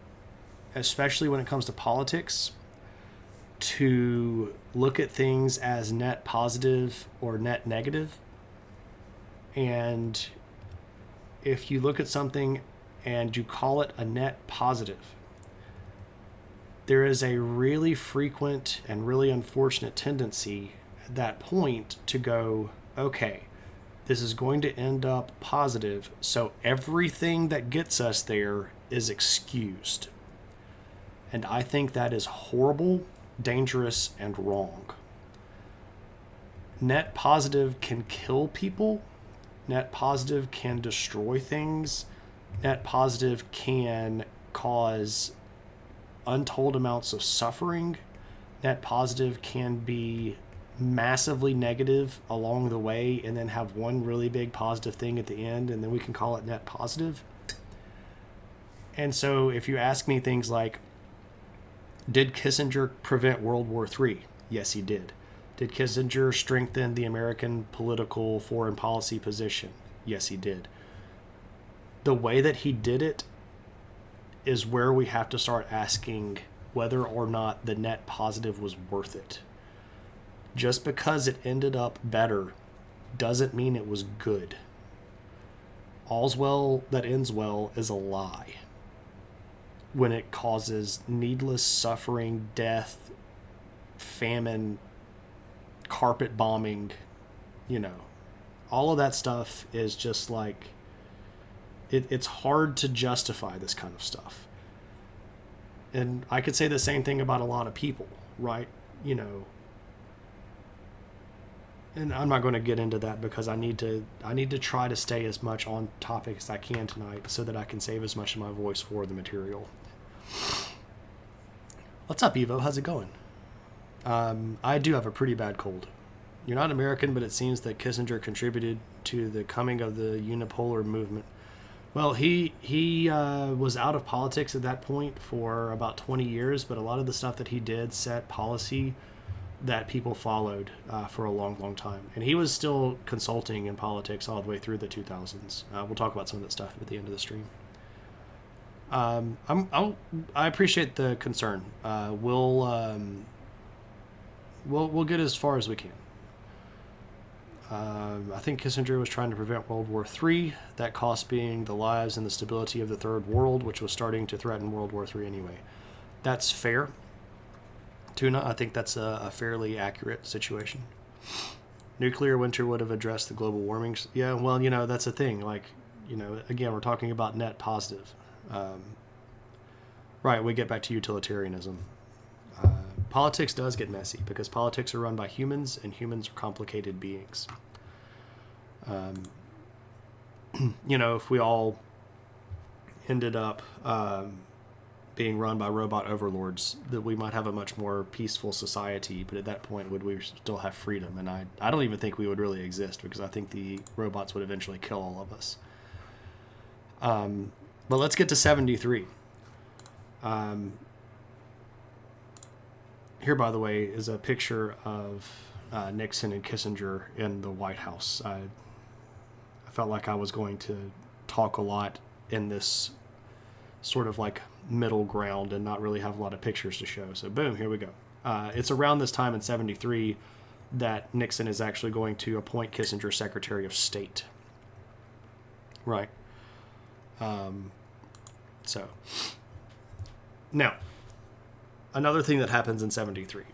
especially when it comes to politics, to look at things as net positive or net negative. And if you look at something and you call it a net positive, there is a really frequent and really unfortunate tendency at that point to go, okay, this is going to end up positive, so everything that gets us there is excused. And I think that is horrible, dangerous, and wrong. Net positive can kill people. Net positive can destroy things. Net positive can cause untold amounts of suffering. Net positive can be massively negative along the way and then have one really big positive thing at the end, and then we can call it net positive. And so if you ask me things like, did Kissinger prevent World War III? Yes, he did. Did Kissinger strengthen the American political foreign policy position? Yes, he did. The way that he did it is where we have to start asking whether or not the net positive was worth it. Just because it ended up better doesn't mean it was good. All's well that ends well is a lie. When it causes needless suffering, death, famine, carpet bombing, all of that stuff is just like, it's hard to justify this kind of stuff. And I could say the same thing about a lot of people, right? And I'm not going to get into that because I need to try to stay as much on topic as I can tonight so that I can save as much of my voice for the material. What's up, Evo? How's it going? I do have a pretty bad cold. You're not American, but it seems that Kissinger contributed to the coming of the unipolar movement. Well, he was out of politics at that point for about 20 years, but a lot of the stuff that he did set policy that people followed for a long, long time. And he was still consulting in politics all the way through the 2000s. We'll talk about some of that stuff at the end of the stream. I appreciate the concern. We'll get as far as we can. I think Kissinger was trying to prevent World War III, that cost being the lives and the stability of the Third World, which was starting to threaten World War III anyway. That's fair. Tuna, I think that's a fairly accurate situation. Nuclear winter would have addressed the global warming. Yeah, well, that's the thing. Like, again, we're talking about net positive. Right, we get back to utilitarianism. Politics does get messy because politics are run by humans, and humans are complicated beings. If we all ended up being run by robot overlords, that we might have a much more peaceful society, but at that point, would we still have freedom? And I don't even think we would really exist, because I think the robots would eventually kill all of us. But let's get to 73. Here, by the way, is a picture of Nixon and Kissinger in the White House. I felt like I was going to talk a lot in this sort of like middle ground and not really have a lot of pictures to show. So boom, here we go. It's around this time in 73 that Nixon is actually going to appoint Kissinger Secretary of State. Right. So now, another thing that happens in 73,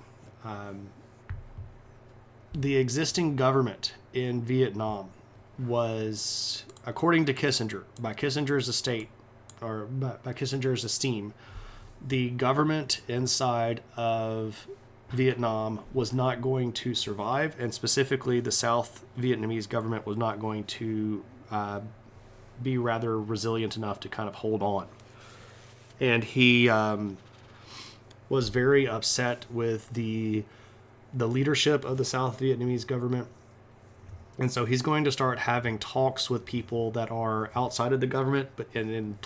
the existing government in Vietnam was, according to Kissinger, by Kissinger's estate, or by Kissinger's esteem, the government inside of Vietnam was not going to survive, and specifically the South Vietnamese government was not going to be rather resilient enough to kind of hold on. And he was very upset with the leadership of the South Vietnamese government. And so he's going to start having talks with people that are outside of the government, but in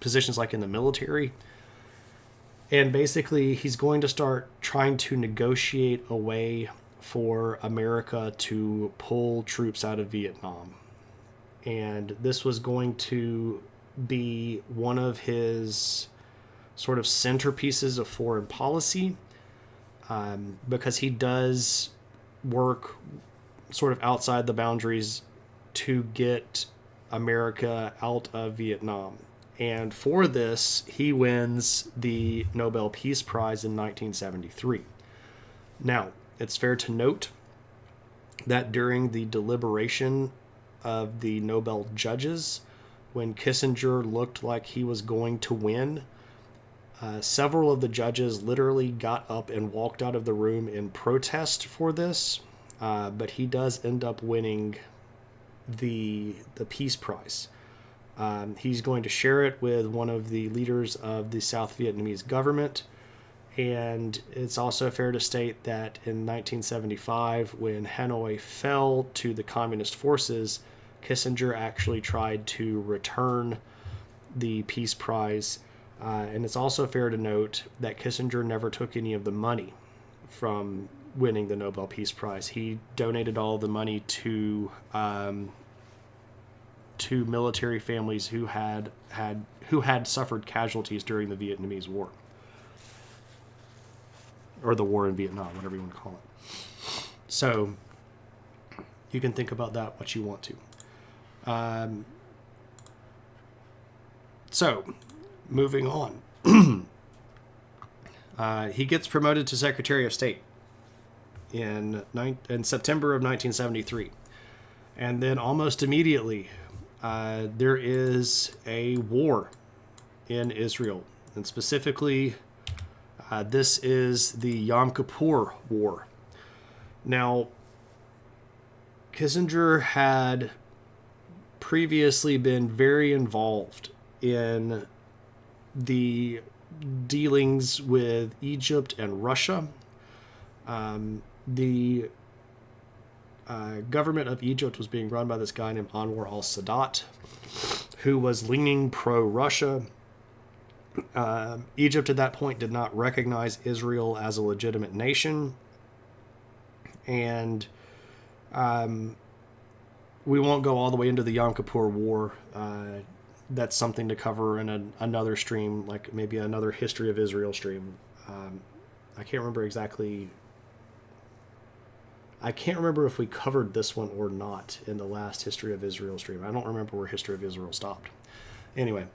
positions like in the military. And basically, he's going to start trying to negotiate a way for America to pull troops out of Vietnam. And this was going to be one of his sort of centerpieces of foreign policy, because he does work sort of outside the boundaries to get America out of Vietnam. And for this, he wins the Nobel Peace Prize in 1973. Now, it's fair to note that during the deliberation of the Nobel judges, when Kissinger looked like he was going to win, several of the judges literally got up and walked out of the room in protest for this, but he does end up winning the Peace Prize. He's going to share it with one of the leaders of the South Vietnamese government, and it's also fair to state that in 1975, when Hanoi fell to the communist forces, Kissinger actually tried to return the Peace Prize. And it's also fair to note that Kissinger never took any of the money from winning the Nobel Peace Prize. He donated all the money to military families who had suffered casualties during the Vietnamese War, or the war in Vietnam, whatever you want to call it. So you can think about that what you want to. So moving on, he gets promoted to Secretary of State in September of 1973. And then almost immediately, there is a war in Israel. And specifically, this is the Yom Kippur War. Now, Kissinger had previously been very involved in the dealings with Egypt and Russia. The government of Egypt was being run by this guy named Anwar al-Sadat, who was leaning pro-Russia. Egypt at that point did not recognize Israel as a legitimate nation. And we won't go all the way into the Yom Kippur War. That's something to cover in another stream, like maybe another History of Israel stream. I can't remember exactly. I can't remember if we covered this one or not in the last History of Israel stream. I don't remember where History of Israel stopped. Anyway.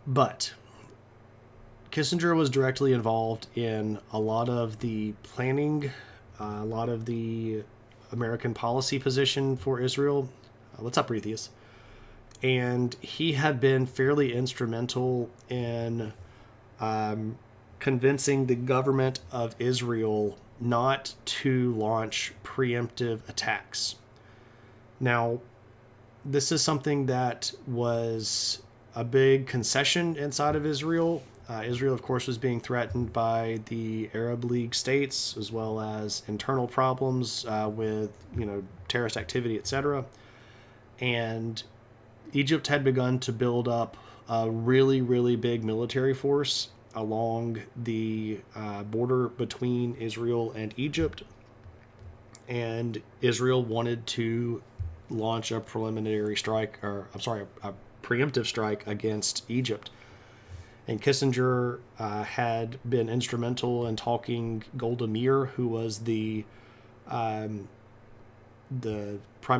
But Kissinger was directly involved in a lot of the planning, a lot of the American policy position for Israel. What's up, Retheus? And he had been fairly instrumental in convincing the government of Israel not to launch preemptive attacks. Now, this is something that was a big concession inside of Israel. Israel, of course, was being threatened by the Arab League states, as well as internal problems with, terrorist activity, etc. And Egypt had begun to build up a really, really big military force along the border between Israel and Egypt. And Israel wanted to launch a preliminary strike, a preemptive strike against Egypt. And Kissinger had been instrumental in talking Golda Meir, who was the prime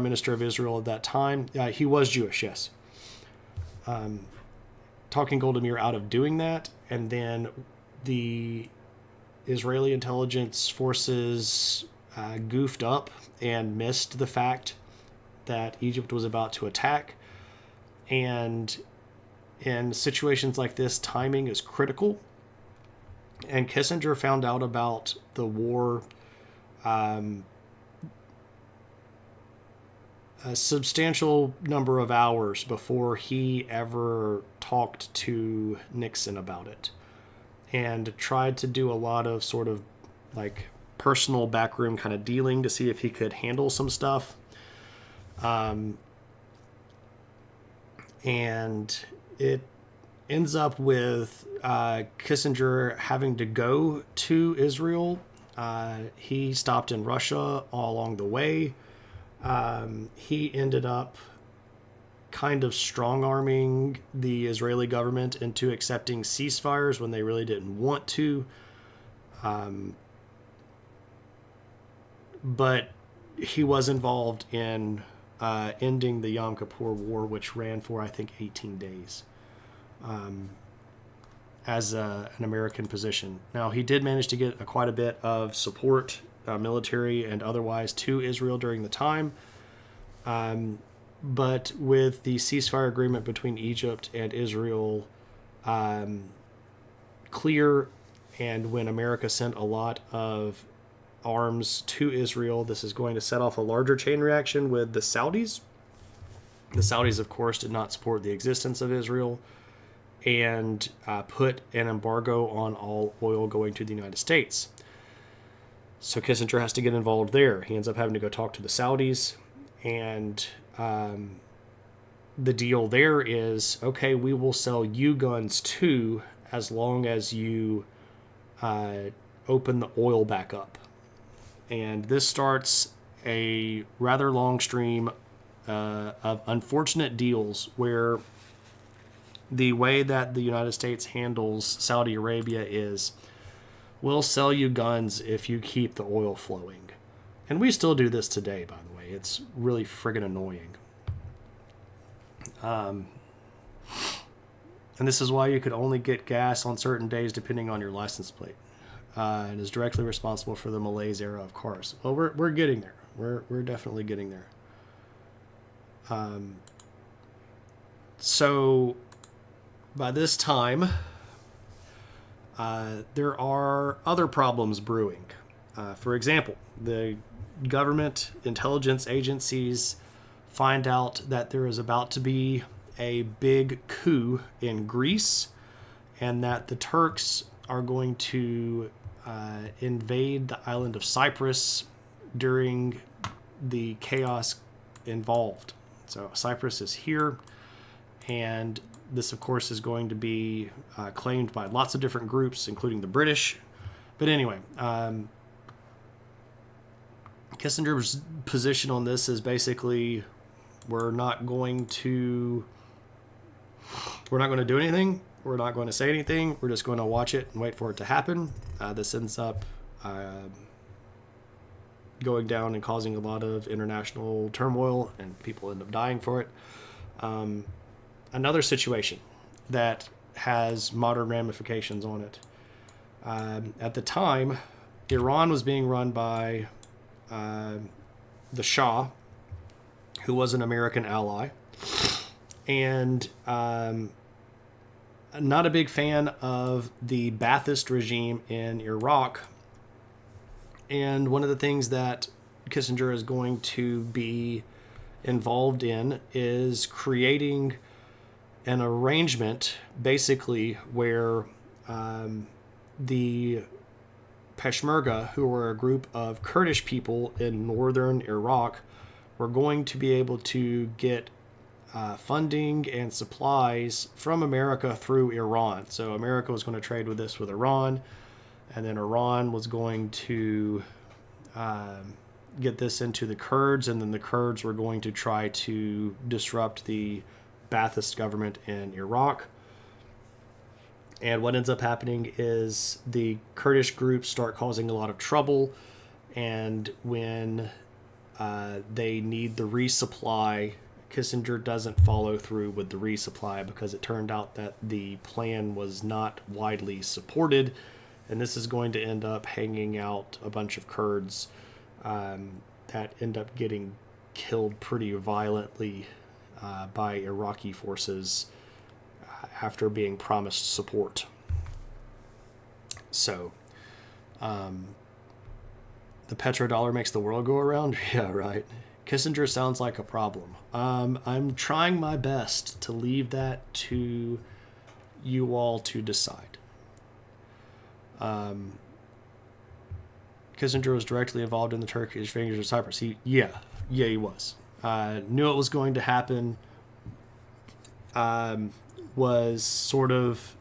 minister of Israel at that time. He was Jewish, yes. Talking Golda Meir out of doing that, and then the Israeli intelligence forces goofed up and missed the fact that Egypt was about to attack. And in situations like this, timing is critical. And Kissinger found out about the war a substantial number of hours before he ever talked to Nixon about it, and tried to do a lot of sort of like personal backroom kind of dealing to see if he could handle some stuff. And it ends up with Kissinger having to go to Israel. He stopped in Russia all along the way. He ended up kind of strong-arming the Israeli government into accepting ceasefires when they really didn't want to. But he was involved in ending the Yom Kippur War, which ran for, I think, 18 days as an American position. Now, he did manage to get quite a bit of support, military and otherwise, to Israel during the time. But with the ceasefire agreement between Egypt and Israel clear, and when America sent a lot of arms to Israel, this is going to set off a larger chain reaction with the Saudis. The Saudis, of course, did not support the existence of Israel and put an embargo on all oil going to the United States. So Kissinger has to get involved there. He ends up having to go talk to the Saudis, and the deal there is, okay, we will sell you guns too, as long as you open the oil back up. And this starts a rather long stream of unfortunate deals where the way that the United States handles Saudi Arabia is, we'll sell you guns if you keep the oil flowing. And we still do this today, by the way. It's really friggin' annoying. And this is why you could only get gas on certain days depending on your license plate. And is directly responsible for the malaise era of cars. Well, we're getting there. We're definitely getting there. So by this time, there are other problems brewing. For example, the government intelligence agencies find out that there is about to be a big coup in Greece, and that the Turks are going to invade the island of Cyprus during the chaos involved. So Cyprus is here, and this, of course, is going to be claimed by lots of different groups, including the British. But anyway, Kissinger's position on this is basically we're not going to do anything. We're not going to say anything. We're just going to watch it and wait for it to happen. This ends up going down and causing a lot of international turmoil, and people end up dying for it. Another situation that has modern ramifications on it. At the time, Iran was being run by the Shah, who was an American ally, and not a big fan of the Ba'athist regime in Iraq. And one of the things that Kissinger is going to be involved in is creating an arrangement, basically, where the Peshmerga, who were a group of Kurdish people in northern Iraq, were going to be able to get funding and supplies from America through Iran. So America was going to trade with Iran, and then Iran was going to get this into the Kurds, and then the Kurds were going to try to disrupt the Ba'athist government in Iraq. And what ends up happening is the Kurdish groups start causing a lot of trouble, and when they need the resupply, Kissinger doesn't follow through with the resupply because it turned out that the plan was not widely supported, and this is going to end up hanging out a bunch of Kurds that end up getting killed pretty violently by Iraqi forces after being promised support. So, the petrodollar makes the world go around? Yeah, right. Kissinger sounds like a problem. I'm trying my best to leave that to you all to decide. Kissinger was directly involved in the Turkish invaders of Cyprus. He was. Knew it was going to happen. Was sort of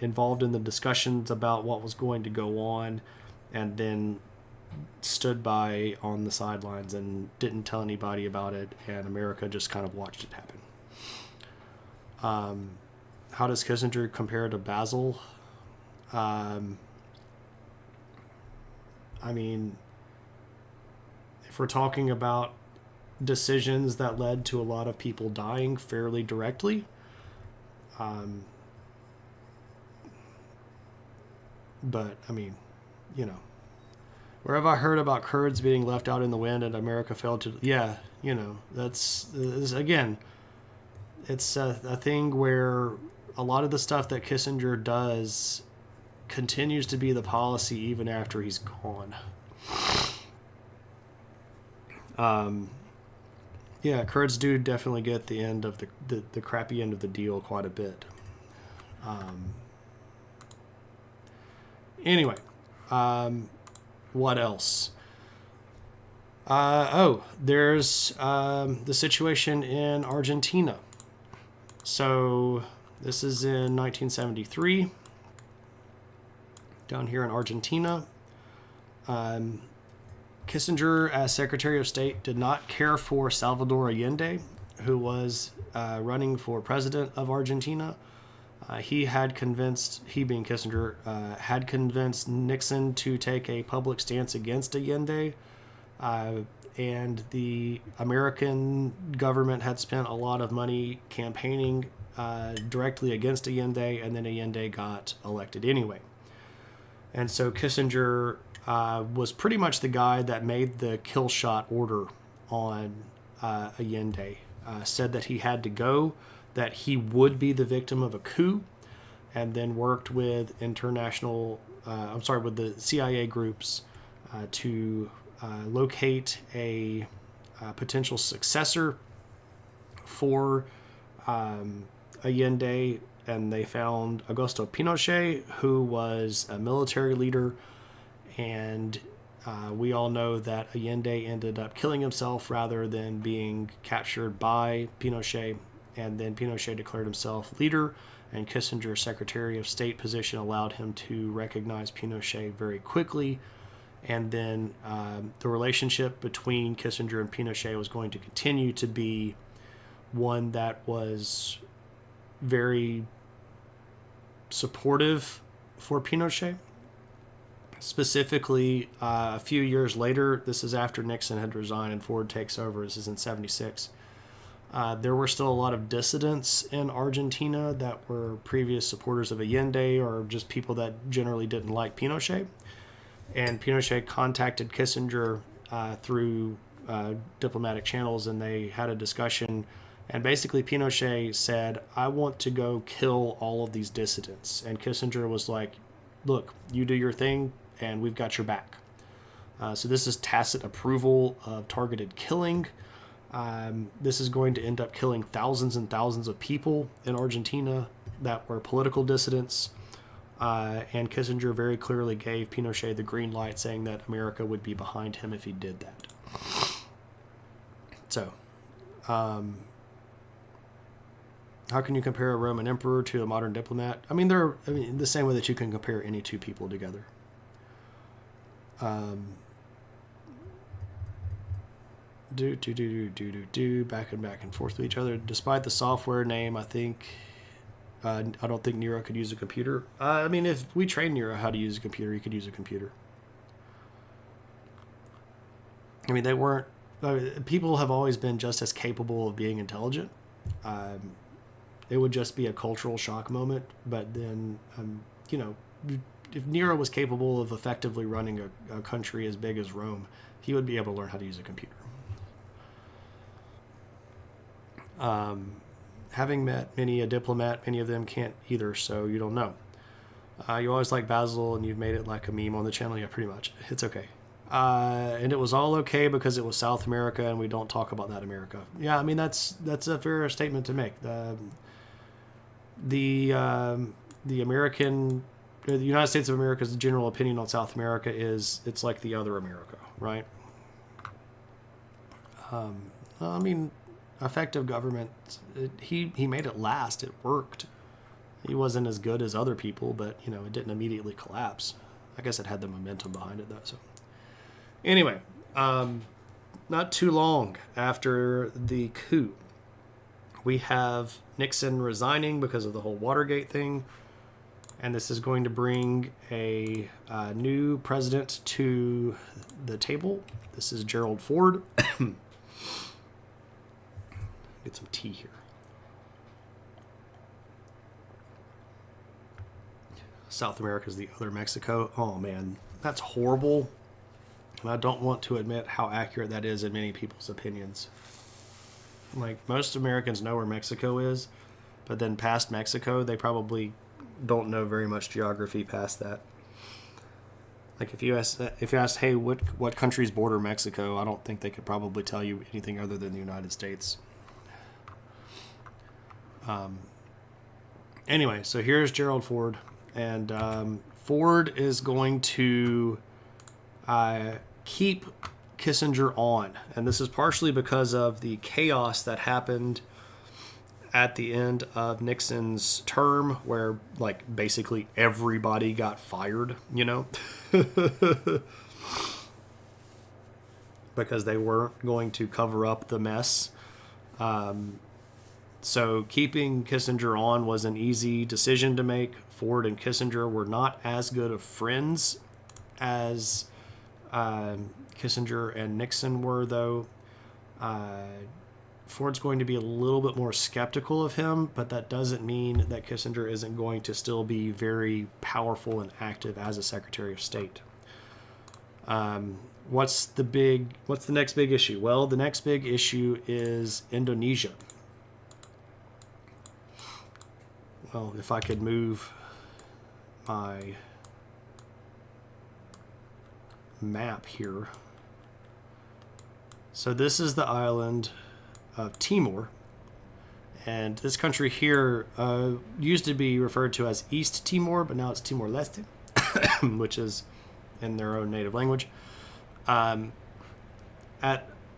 involved in the discussions about what was going to go on, and then stood by on the sidelines and didn't tell anybody about it, and America just kind of watched it happen. How does Kissinger compare to Basil? I mean, if we're talking about decisions that led to a lot of people dying fairly directly, but I mean, where have I heard about Kurds being left out in the wind and America failed to? Yeah, that's again, it's a thing where a lot of the stuff that Kissinger does continues to be the policy even after he's gone. Yeah, Kurds do definitely get the end of the crappy end of the deal quite a bit. Anyway, what else? There's the situation in Argentina. So this is in 1973, down here in Argentina. Kissinger, as Secretary of State, did not care for Salvador Allende, who was running for president of Argentina. He being Kissinger, had convinced Nixon to take a public stance against Allende, and the American government had spent a lot of money campaigning directly against Allende, and then Allende got elected anyway. And so Kissinger was pretty much the guy that made the kill shot order on Allende, said that he had to go, that he would be the victim of a coup, and then worked with with the CIA groups to locate a potential successor for Allende, and they found Augusto Pinochet, who was a military leader, and we all know that Allende ended up killing himself rather than being captured by Pinochet, and then Pinochet declared himself leader, and Kissinger's Secretary of State position allowed him to recognize Pinochet very quickly. And then the relationship between Kissinger and Pinochet was going to continue to be one that was very supportive for Pinochet. Specifically, a few years later, this is after Nixon had resigned and Ford takes over, this is in 76, there were still a lot of dissidents in Argentina that were previous supporters of Allende or just people that generally didn't like Pinochet. And Pinochet contacted Kissinger through diplomatic channels, and they had a discussion. And basically, Pinochet said, I want to go kill all of these dissidents. And Kissinger was like, look, you do your thing, and we've got your back. So this is tacit approval of targeted killing. This is going to end up killing thousands and thousands of people in Argentina that were political dissidents. And Kissinger very clearly gave Pinochet the green light, saying that America would be behind him if he did that. So, how can you compare a Roman emperor to a modern diplomat? I mean, the same way that you can compare any two people together. Back and forth with each other. Despite the software name, I don't think Nero could use a computer. I mean, if we train Nero how to use a computer, he could use a computer. I mean, they weren't... people have always been just as capable of being intelligent. It would just be a cultural shock moment. But then, if Nero was capable of effectively running a country as big as Rome, he would be able to learn how to use a computer. Having met many a diplomat, many of them can't either, so you don't know. You always like Basil, and you've made it like a meme on the channel. Yeah, pretty much. It's okay. And it was all okay because it was South America, and we don't talk about that America. Yeah, I mean, that's a fair statement to make. The United States of America's general opinion on South America is it's like the other America, right? I mean, effective government, he made it last. It worked. He wasn't as good as other people, but, it didn't immediately collapse. I guess it had the momentum behind it, though. So, anyway, not too long after the coup, we have Nixon resigning because of the whole Watergate thing. And this is going to bring a new president to the table. This is Gerald Ford. Get some tea here. South America is the other Mexico. Oh, man, that's horrible. And I don't want to admit how accurate that is in many people's opinions. Like, most Americans know where Mexico is, but then past Mexico, they probably don't know very much geography past that. Like, if you ask, hey, what countries border Mexico, I don't think they could probably tell you anything other than the United States. Anyway, so here's Gerald Ford, and Ford is going to keep Kissinger on, and this is partially because of the chaos that happened at the end of Nixon's term, where basically everybody got fired, because they weren't going to cover up the mess. So keeping Kissinger on was an easy decision to make. Ford and Kissinger were not as good of friends as Kissinger and Nixon were, though. Ford's going to be a little bit more skeptical of him, but that doesn't mean that Kissinger isn't going to still be very powerful and active as a Secretary of State. What's the next big issue? Well, the next big issue is Indonesia. Well, if I could move my map here. So this is the island of Timor, And this country here used to be referred to as East Timor, but now it's Timor-Leste, which is in their own native language. At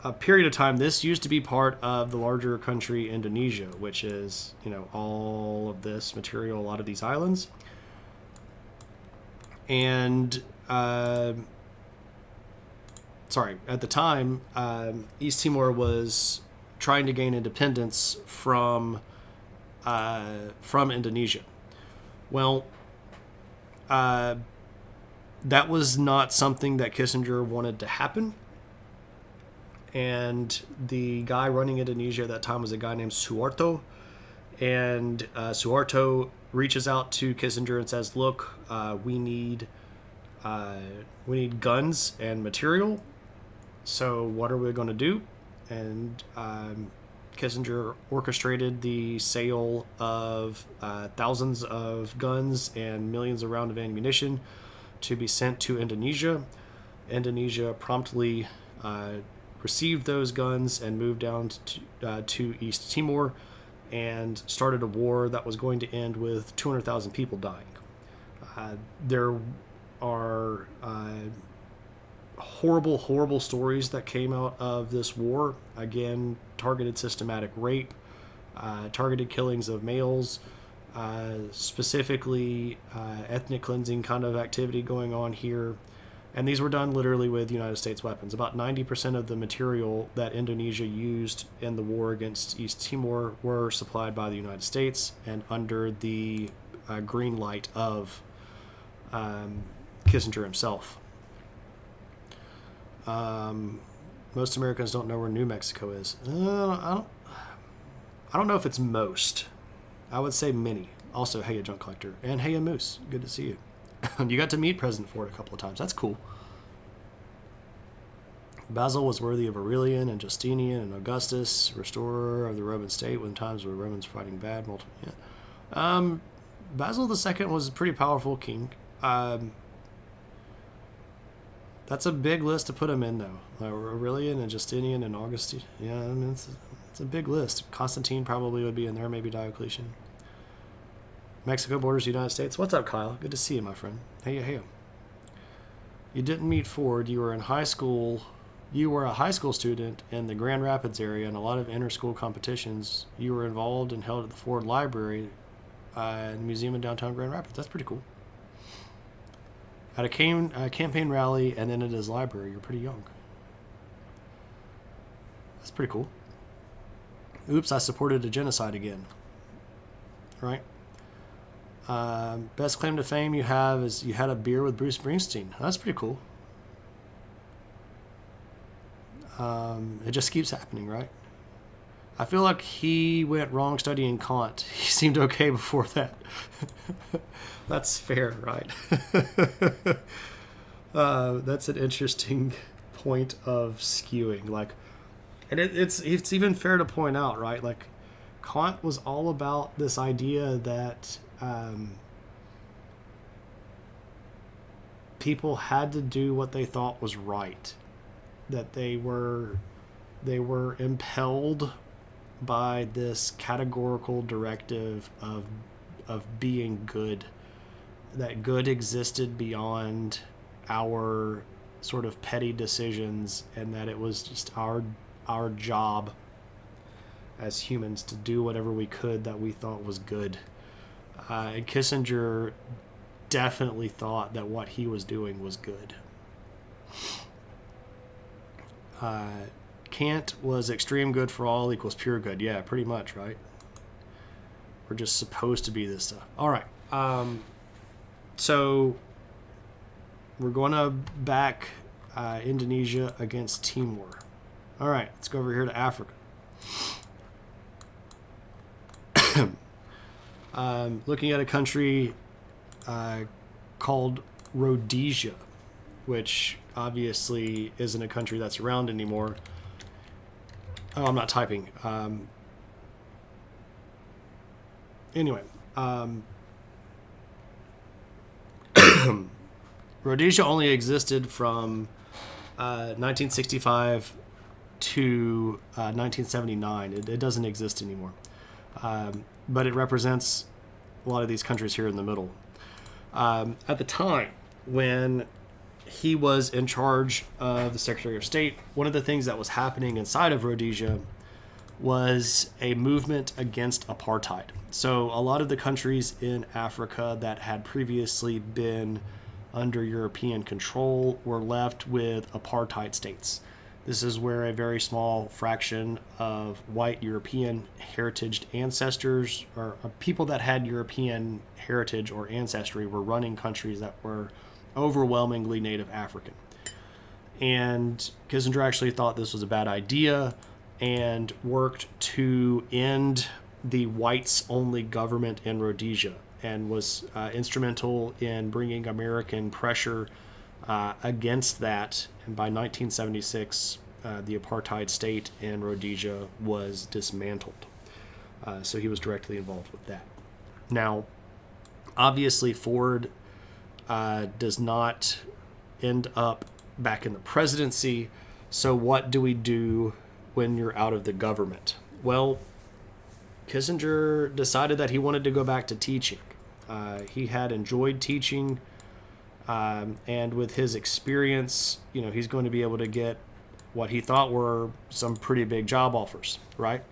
a period of time, this used to be part of the larger country Indonesia, which is, all of this material, a lot of these islands. And, at the time, East Timor was trying to gain independence from Indonesia. Well, that was not something that Kissinger wanted to happen. And the guy running Indonesia at that time was a guy named Suharto. And Suharto reaches out to Kissinger and says, "Look, we need guns and material. So what are we going to do?" And Kissinger orchestrated the sale of thousands of guns and millions of rounds of ammunition to be sent to Indonesia. Indonesia promptly received those guns and moved down to East Timor and started a war that was going to end with 200,000 people dying. There are horrible stories that came out of this war. Again, targeted systematic rape, targeted killings of males, specifically ethnic cleansing kind of activity going on here. And these were done literally with United States weapons. About 90% of the material that Indonesia used in the war against East Timor were supplied by the United States and under the green light of Kissinger himself. Most Americans don't know where New Mexico is. I don't know if it's most. I would say many. Also, hey, a junk collector. And hey, a moose. Good to see you. You got to meet President Ford a couple of times. That's cool. Basil was worthy of Aurelian and Justinian and Augustus, restorer of the Roman state when times were Romans fighting bad. Basil II was a pretty powerful king. That's a big list to put him in, though. Aurelian and Justinian and Augustine. Yeah, I mean, it's a big list. Constantine probably would be in there, maybe Diocletian. Mexico borders the United States. What's up, Kyle? Good to see you, my friend. Hey. You didn't meet Ford. You were in high school. You were a high school student in the Grand Rapids area, and a lot of inter-school competitions you were involved and held at the Ford Library and Museum in downtown Grand Rapids. That's pretty cool. At a campaign rally and then at his library. You're pretty young. That's pretty cool. Oops, I supported a genocide again. Right? Best claim to fame you have is you had a beer with Bruce Springsteen. That's pretty cool. It just keeps happening, right? I feel like he went wrong studying Kant. He seemed okay before that. That's fair, right? That's an interesting point of skewing. And it's even fair to point out, right? Like, Kant was all about this idea that people had to do what they thought was right, that they were impelled by this categorical directive of being good, that good existed beyond our sort of petty decisions, and that it was just our job as humans to do whatever we could that we thought was good. And Kissinger definitely thought that what he was doing was good. Kant was extreme good for all equals pure good. Yeah, pretty much, right? We're just supposed to be this stuff. All right. So we're going to back Indonesia against Timor. All right, let's go over here to Africa. Looking at a country called Rhodesia, which obviously isn't a country that's around anymore. Oh, I'm not typing. Anyway, Rhodesia only existed from 1965 to 1979. It doesn't exist anymore. but it represents a lot of these countries here in the middle. At the time when he was in charge of the Secretary of State, one of the things that was happening inside of Rhodesia was a movement against apartheid. So a lot of the countries in Africa that had previously been under European control were left with apartheid states. This is where a very small fraction of white European heritage ancestors, or people that had European heritage or ancestry, were running countries that were overwhelmingly Native African. And Kissinger actually thought this was a bad idea and worked to end the whites-only government in Rhodesia, and was instrumental in bringing American pressure against that. And by 1976, the apartheid state in Rhodesia was dismantled. So he was directly involved with that. Now, obviously, Ford does not end up back in the presidency. So what do we do when you're out of the government? Well, Kissinger decided that he wanted to go back to teaching. He had enjoyed teaching, and with his experience, he's going to be able to get what he thought were some pretty big job offers, right?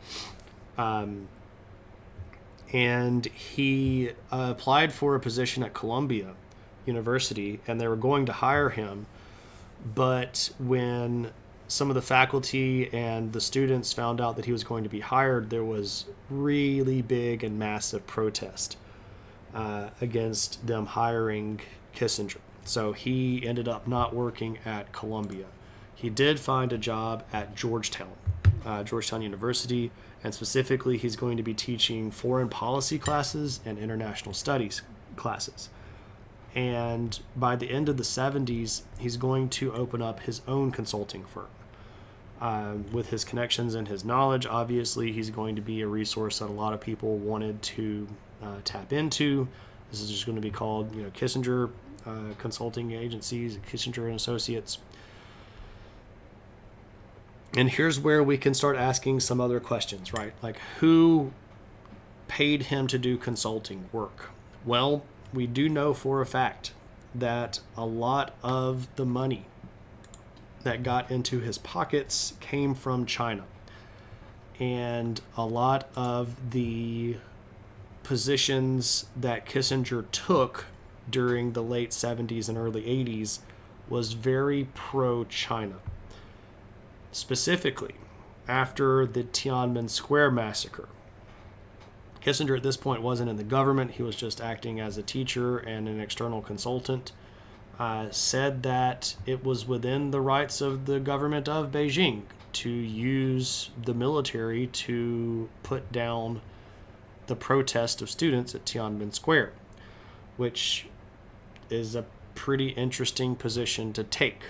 And he applied for a position at Columbia University, and they were going to hire him, but when some of the faculty and the students found out that he was going to be hired, there was really big and massive protest against them hiring Kissinger. So he ended up not working at Columbia. He did find a job at Georgetown University, and specifically he's going to be teaching foreign policy classes and international studies classes. And by the end of the 70s, he's going to open up his own consulting firm. With his connections and his knowledge, obviously, he's going to be a resource that a lot of people wanted to tap into. This is just going to be called, Kissinger Consulting Agencies, Kissinger and Associates. And here's where we can start asking some other questions, right? Like, who paid him to do consulting work? Well, we do know for a fact that a lot of the money that got into his pockets came from China. And a lot of the positions that Kissinger took during the late 70s and early 80s was very pro-China. Specifically, after the Tiananmen Square massacre, Kissinger at this point wasn't in the government. He was just acting as a teacher and an external consultant. Said that it was within the rights of the government of Beijing to use the military to put down the protest of students at Tiananmen Square, which is a pretty interesting position to take.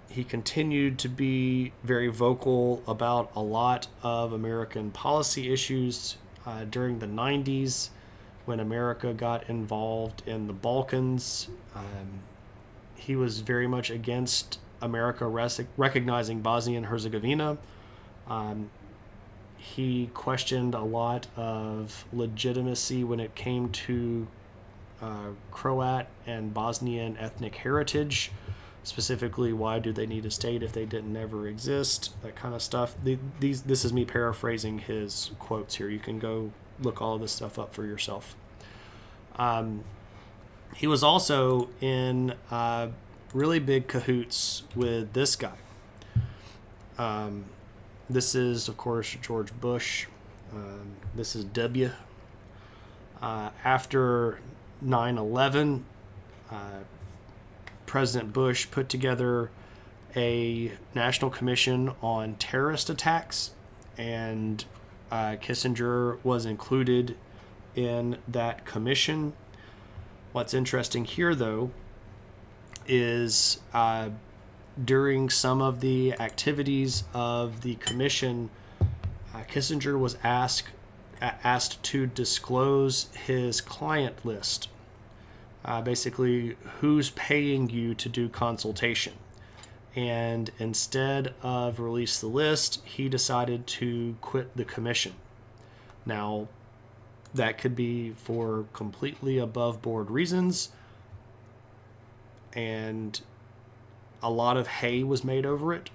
He continued to be very vocal about a lot of American policy issues during the 90s when America got involved in the Balkans. He was very much against America recognizing Bosnia and Herzegovina. He questioned a lot of legitimacy when it came to Croat and Bosnian ethnic heritage. Specifically, why do they need a state if they didn't ever exist? That kind of stuff. This is me paraphrasing his quotes here. You can go look all of this stuff up for yourself. He was also in really big cahoots with this guy. This is, of course, George Bush. This is W. After 9/11, President Bush put together a national commission on terrorist attacks, and Kissinger was included in that commission. What's interesting here, though, is during some of the activities of the commission, Kissinger was asked to disclose his client list. Basically, who's paying you to do consultation. and instead of release the list, he decided to quit the commission. Now, that could be for completely above board reasons, and a lot of hay was made over it.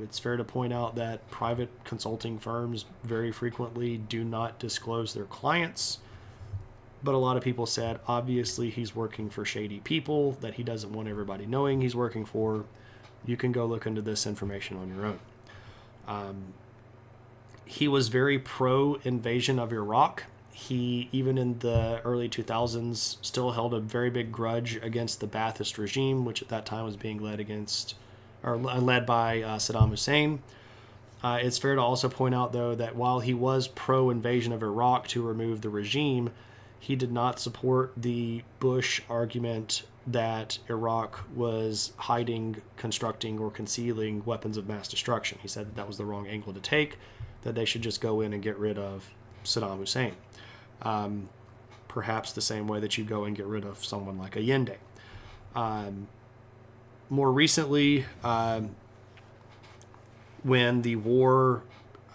It's fair to point out that private consulting firms very frequently do not disclose their clients, but a lot of people said obviously he's working for shady people that he doesn't want everybody knowing he's working for. You can go look into this information on your own. He was very pro invasion of Iraq. He, even in the early 2000s, still held a very big grudge against the Ba'athist regime, which at that time was being led by Saddam Hussein. It's fair to also point out, though, that while he was pro invasion of Iraq to remove the regime, he did not support the Bush argument that Iraq was hiding, constructing, or concealing weapons of mass destruction. He said that was the wrong angle to take, that they should just go in and get rid of Saddam Hussein. Perhaps the same way that you go and get rid of someone like Allende. More recently, when the war,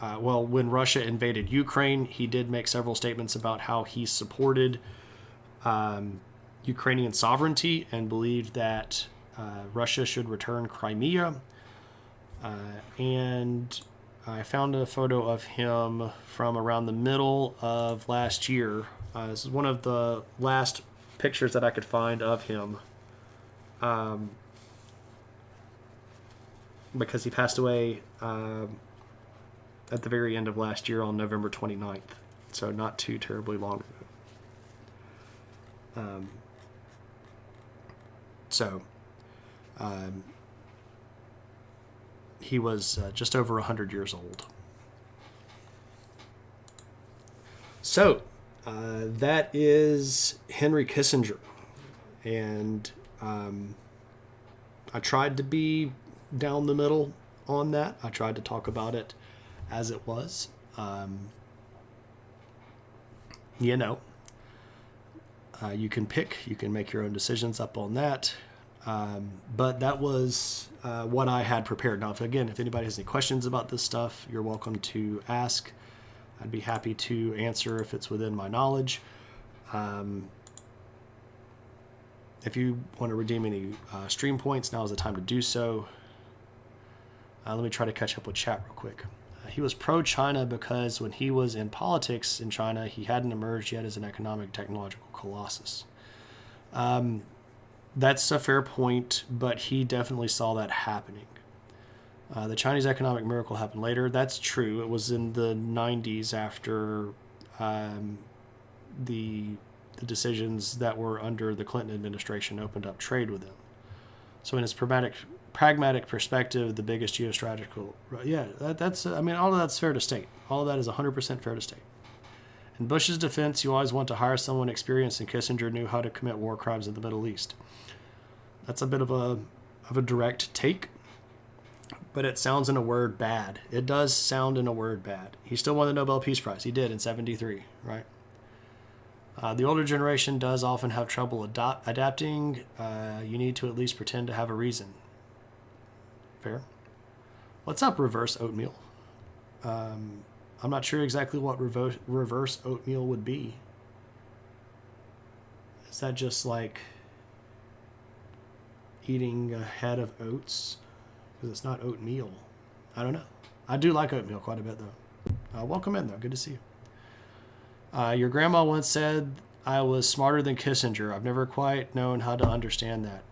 when Russia invaded Ukraine, he did make several statements about how he supported Ukrainian sovereignty and believed that Russia should return Crimea. And I found a photo of him from around the middle of last year. This is one of the last pictures that I could find of him, because he passed away at the very end of last year on November 29th, so not too terribly long ago. He was just over 100 years old. So, that is Henry Kissinger. And I tried to be down the middle on that. I tried to talk about it as it was. You can pick, you can make your own decisions up on that. But that was what I had prepared. Now, if anybody has any questions about this stuff, you're welcome to ask. I'd be happy to answer if it's within my knowledge. If you want to redeem any stream points, now is the time to do so. Let me try to catch up with chat real quick. He was pro-China because when he was in politics in China, he hadn't emerged yet as an economic technological colossus. That's a fair point, but he definitely saw that happening. The Chinese economic miracle happened later. That's true. It was in the 90s after the decisions that were under the Clinton administration opened up trade with them. So in his pragmatic perspective, the biggest geostrategical... all of that's fair to state. All of that is 100% fair to state. In Bush's defense, you always want to hire someone experienced, and Kissinger knew how to commit war crimes in the Middle East. That's a bit of a direct take, but it sounds in a word bad. It does sound in a word bad. He still won the Nobel Peace Prize. He did in 1973, right? The older generation does often have trouble adapting. You need to at least pretend to have a reason. Fair. What's up, reverse oatmeal? I'm not sure exactly what reverse oatmeal would be. Is that just like eating a head of oats? Because it's not oatmeal. I don't know. I do like oatmeal quite a bit, though. Welcome in, though. Good to see you. Your grandma once said I was smarter than Kissinger. I've never quite known how to understand that.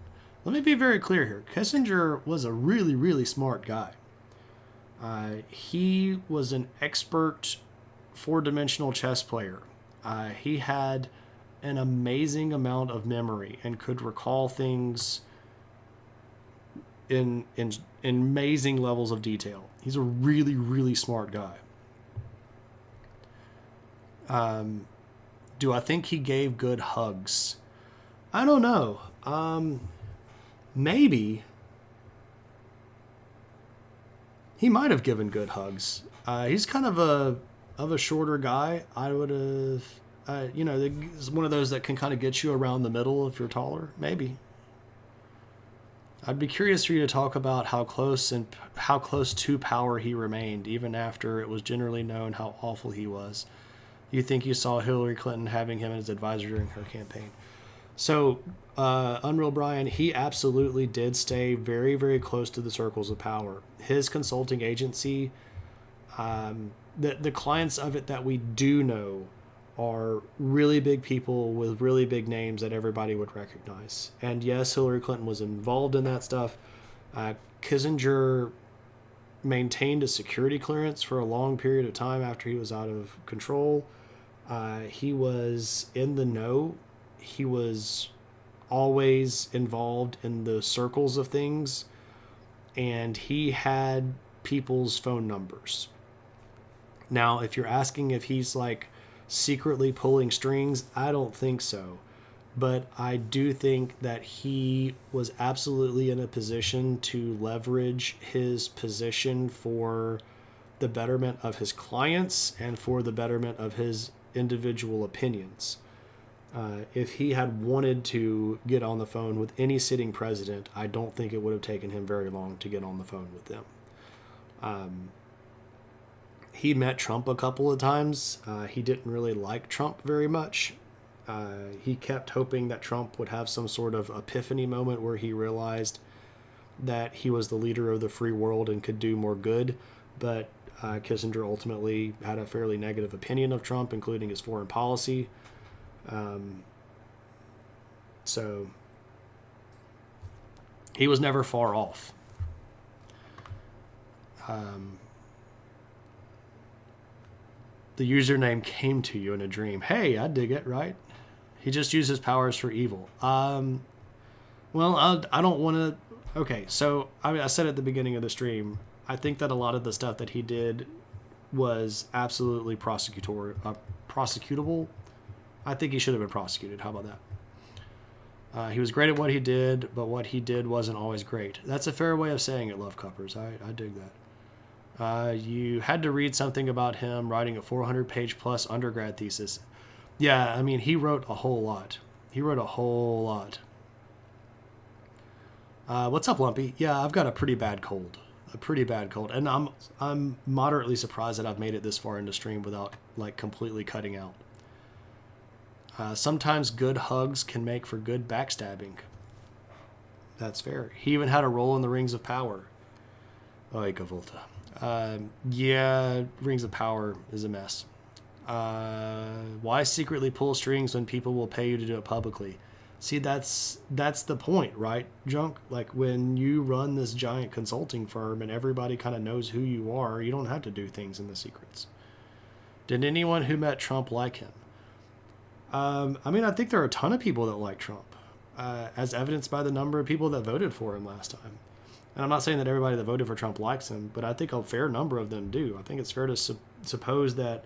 Let me be very clear here. Kissinger was a really, really smart guy. He was an expert four-dimensional chess player. He had an amazing amount of memory and could recall things in amazing levels of detail. He's a really, really smart guy. Do I think he gave good hugs? I don't know. Maybe. He might have given good hugs. He's kind of a shorter guy. I would have, he's one of those that can kind of get you around the middle if you're taller. Maybe. I'd be curious for you to talk about how close to power he remained, even after it was generally known how awful he was. You think you saw Hillary Clinton having him as advisor during her campaign? So, Unreal Brian, he absolutely did stay very, very close to the circles of power. His consulting agency, the clients of it that we do know are really big people with really big names that everybody would recognize. And yes, Hillary Clinton was involved in that stuff. Kissinger maintained a security clearance for a long period of time after he was out of control. He was in the know. He was always involved in the circles of things, and he had people's phone numbers. Now, if you're asking if he's like secretly pulling strings, I don't think so. But I do think that he was absolutely in a position to leverage his position for the betterment of his clients and for the betterment of his individual opinions. If he had wanted to get on the phone with any sitting president, I don't think it would have taken him very long to get on the phone with them. He met Trump a couple of times. He didn't really like Trump very much. He kept hoping that Trump would have some sort of epiphany moment where he realized that he was the leader of the free world and could do more good. But Kissinger ultimately had a fairly negative opinion of Trump, including his foreign policy. So he was never far off. The username came to you in a dream. Hey, I dig it, right? He just used his powers for evil. Well, I don't want to... Okay, so I said at the beginning of the stream, I think that a lot of the stuff that he did was absolutely prosecutable. I think he should have been prosecuted. How about that? He was great at what he did, but what he did wasn't always great. That's a fair way of saying it, Love Cuppers. I dig that. You had to read something about him writing a 400-page plus undergrad thesis. Yeah, I mean, he wrote a whole lot. What's up, Lumpy? Yeah, I've got a pretty bad cold. And I'm moderately surprised that I've made it this far into stream without like completely cutting out. Sometimes good hugs can make for good backstabbing. That's fair. He even had a role in the Rings of Power. Oy, Volta. Yeah, Rings of Power is a mess. Why secretly pull strings when people will pay you to do it publicly? See, that's the point, right, Junk? Like, when you run this giant consulting firm and everybody kind of knows who you are, you don't have to do things in the secrets. Did anyone who met Trump like him? I mean, I think there are a ton of people that like Trump, as evidenced by the number of people that voted for him last time. And I'm not saying that everybody that voted for Trump likes him, but I think a fair number of them do. I think it's fair to suppose that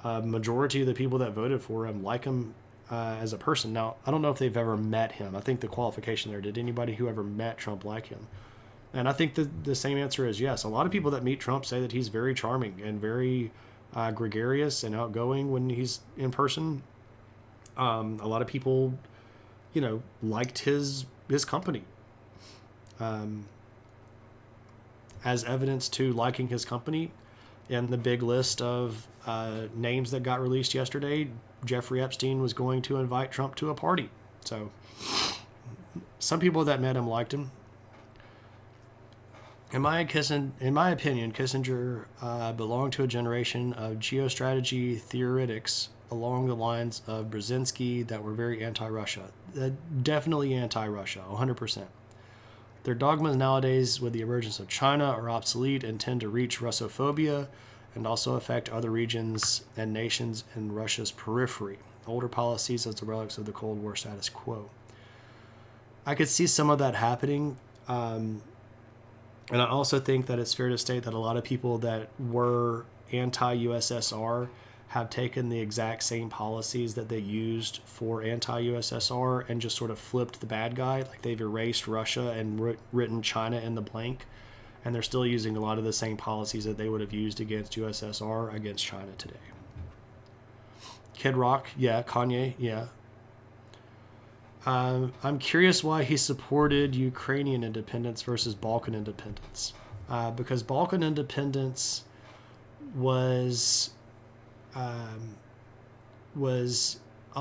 a majority of the people that voted for him like him as a person. Now, I don't know if they've ever met him. I think the qualification there, did anybody who ever met Trump like him? And I think the same answer is yes. A lot of people that meet Trump say that he's very charming and very gregarious and outgoing when he's in person. A lot of people, liked his company. As evidence to liking his company, in the big list of names that got released yesterday, Jeffrey Epstein was going to invite Trump to a party. So some people that met him liked him. In my opinion, Kissinger belonged to a generation of geostrategy theoretics along the lines of Brzezinski that were very anti-Russia. Definitely anti-Russia, 100%. Their dogmas nowadays, with the emergence of China, are obsolete and tend to reach Russophobia and also affect other regions and nations in Russia's periphery. Older policies as the relics of the Cold War status quo. I could see some of that happening. And I also think that it's fair to state that a lot of people that were anti-USSR have taken the exact same policies that they used for anti-USSR and just sort of flipped the bad guy. Like, they've erased Russia and written China in the blank, and they're still using a lot of the same policies that they would have used against USSR against China today. Kid Rock, yeah. Kanye, yeah. I'm curious why he supported Ukrainian independence versus Balkan independence. Because Balkan independence was a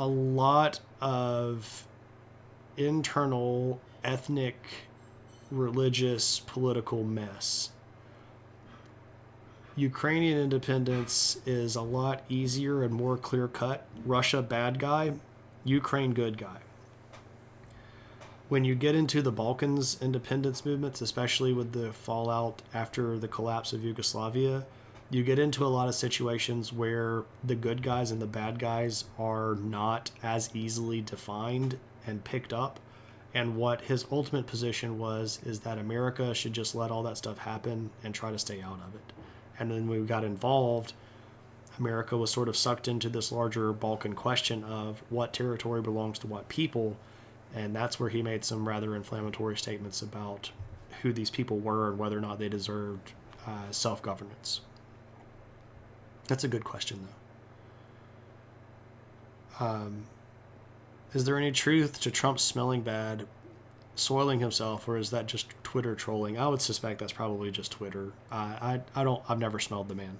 lot of internal ethnic, religious, political mess. Ukrainian independence is a lot easier and more clear cut. Russia bad guy, Ukraine good guy. When you get into the Balkans independence movements, especially with the fallout after the collapse of Yugoslavia, you get into a lot of situations where the good guys and the bad guys are not as easily defined and picked up. And what his ultimate position was is that America should just let all that stuff happen and try to stay out of it. And then when we got involved, America was sort of sucked into this larger Balkan question of what territory belongs to what people. And that's where he made some rather inflammatory statements about who these people were and whether or not they deserved self-governance. That's a good question, though. Is there any truth to Trump smelling bad, soiling himself, or is that just Twitter trolling? I would suspect that's probably just Twitter. I've never smelled the man.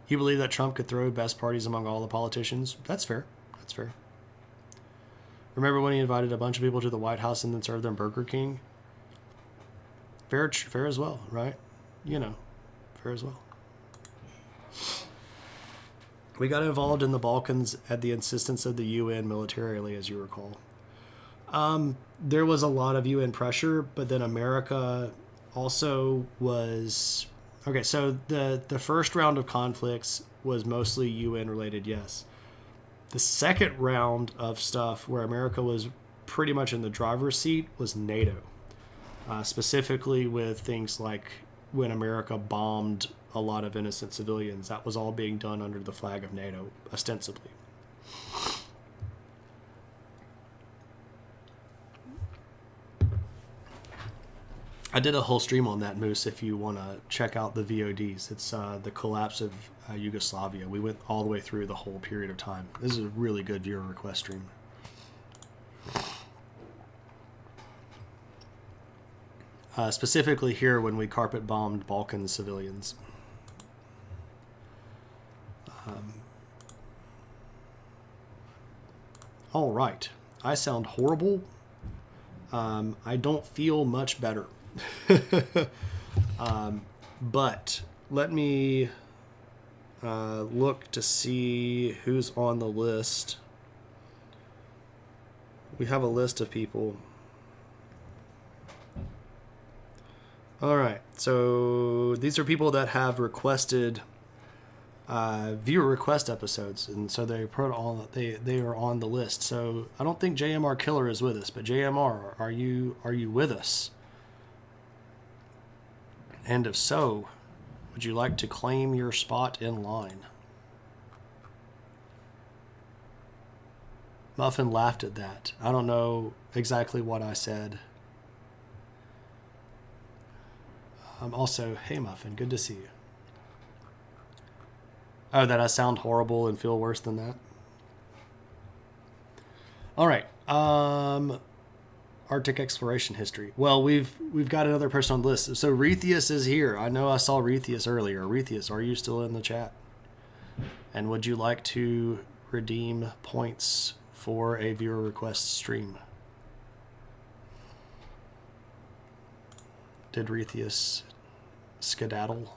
You believe that Trump could throw best parties among all the politicians? That's fair. That's fair. Remember when he invited a bunch of people to the White House and then served them Burger King? Fair as well, right? You know, fair as well. We got involved in the Balkans at the insistence of the UN militarily, as you recall. There was a lot of UN pressure, but then America also was... Okay, so the first round of conflicts was mostly UN related, yes. The second round of stuff where America was pretty much in the driver's seat was NATO. Specifically with things like when America bombed a lot of innocent civilians. That was all being done under the flag of NATO, ostensibly. I did a whole stream on that, Moose, if you want to check out the VODs. It's the collapse of Yugoslavia. We went all the way through the whole period of time. This is a really good viewer request stream. Specifically here when we carpet bombed Balkan civilians. All right. I sound horrible. I don't feel much better. But let me look to see who's on the list. We have a list of people. All right, so these are people that have requested viewer request episodes, and so they are on the list. So I don't think JMR Killer is with us, but JMR, are you with us? And if so, would you like to claim your spot in line? Muffin laughed at that. I don't know exactly what I said. Also, hey Muffin, good to see you. Oh, that I sound horrible and feel worse than that? All right. Arctic exploration history. Well, we've got another person on the list. So Rethius is here. I know I saw Rethius earlier. Rethius, are you still in the chat? And would you like to redeem points for a viewer request stream? Did Rethius skedaddle?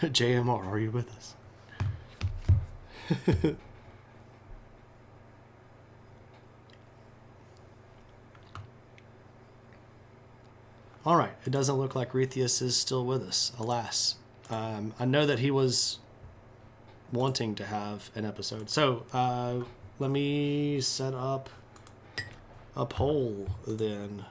JMR, are you with us? All right, it doesn't look like Rethius is still with us, alas. I know that he was wanting to have an episode. So let me set up a poll then.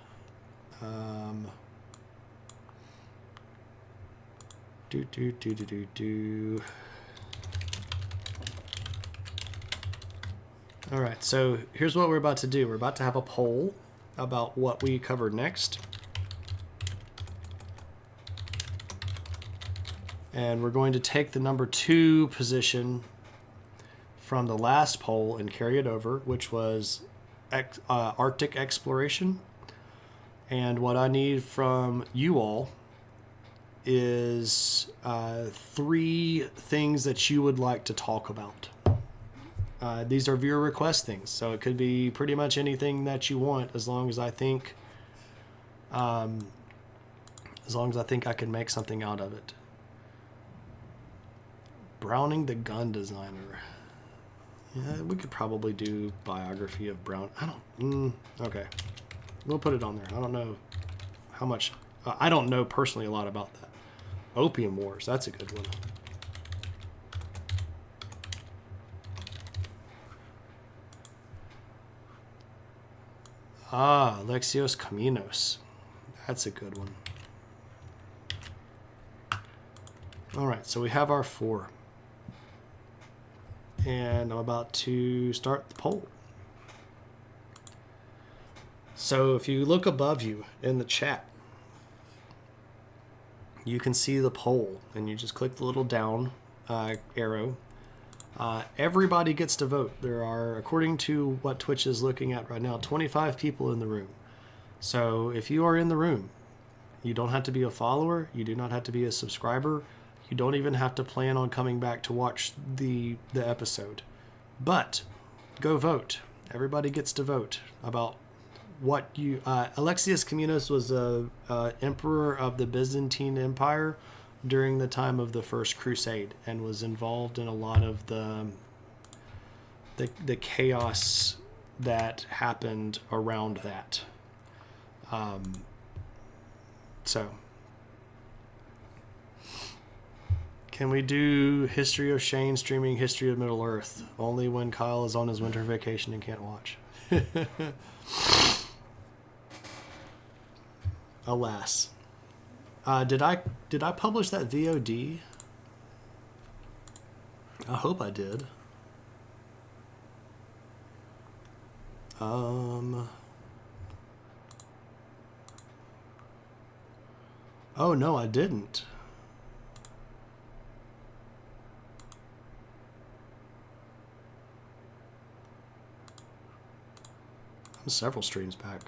All right, so here's what we're about to do. We're about to have a poll about what we cover next. And we're going to take the number 2 position from the last poll and carry it over, which was Arctic exploration. And what I need from you all is 3 things that you would like to talk about. These are viewer request things, so it could be pretty much anything that you want, as long as I think I can make something out of it. Browning the gun designer. Yeah, we could probably do biography of Brown. Okay. We'll put it on there. I don't know how much. I don't know personally a lot about that. Opium Wars. That's a good one. Alexios Caminos. That's a good one. All right, so we have our 4. And I'm about to start the poll. So if you look above you in the chat, you can see the poll, and you just click the little down arrow. Everybody gets to vote. There are, according to what Twitch is looking at right now, 25 people in the room. So if you are in the room, you don't have to be a follower. You do not have to be a subscriber. You don't even have to plan on coming back to watch the episode. But go vote. Everybody gets to vote about what you... Alexius Communis was a emperor of the Byzantine Empire during the time of the First Crusade, and was involved in a lot of the chaos that happened around that. So... Can we do History of Shane streaming History of Middle Earth? Only when Kyle is on his winter vacation and can't watch. Alas. Did I publish that VOD? I hope I did. Oh no, I didn't. I'm several streams back.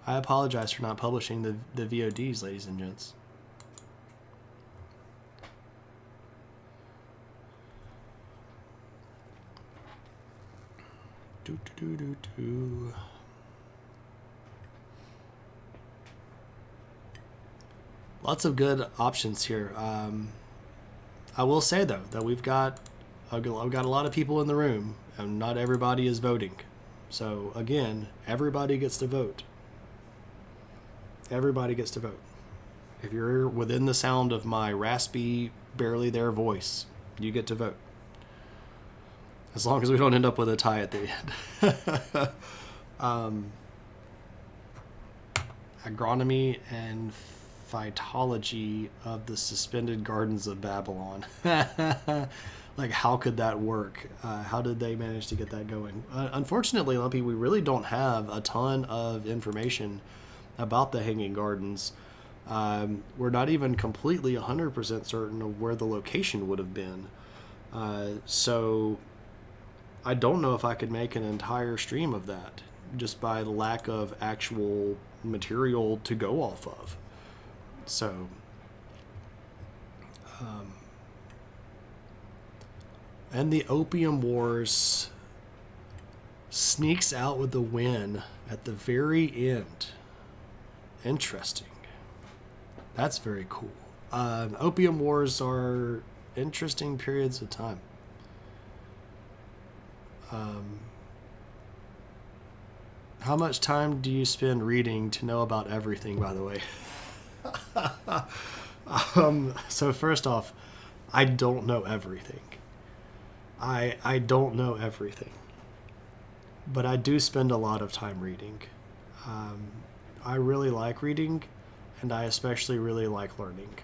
I apologize for not publishing the VODs, ladies and gents. Lots of good options here. I will say though that I've got a lot of people in the room, and not everybody is voting. So again, everybody gets to vote. Everybody gets to vote. If you're within the sound of my raspy, barely there voice, you get to vote. As long as we don't end up with a tie at the end. Agronomy and phytology of the suspended gardens of Babylon. Like, how could that work? How did they manage to get that going? Unfortunately, Lumpy, we really don't have a ton of information about the Hanging Gardens. We're not even completely 100% certain of where the location would have been. So I don't know if I could make an entire stream of that, just by the lack of actual material to go off of. So, and the Opium Wars sneaks out with the win at the very end. Interesting. That's very cool. Opium Wars are interesting periods of time. How much time do you spend reading to know about everything, by the way? So first off, I don't know everything. I don't know everything. But I do spend a lot of time reading. I really like reading, and I especially really like learning.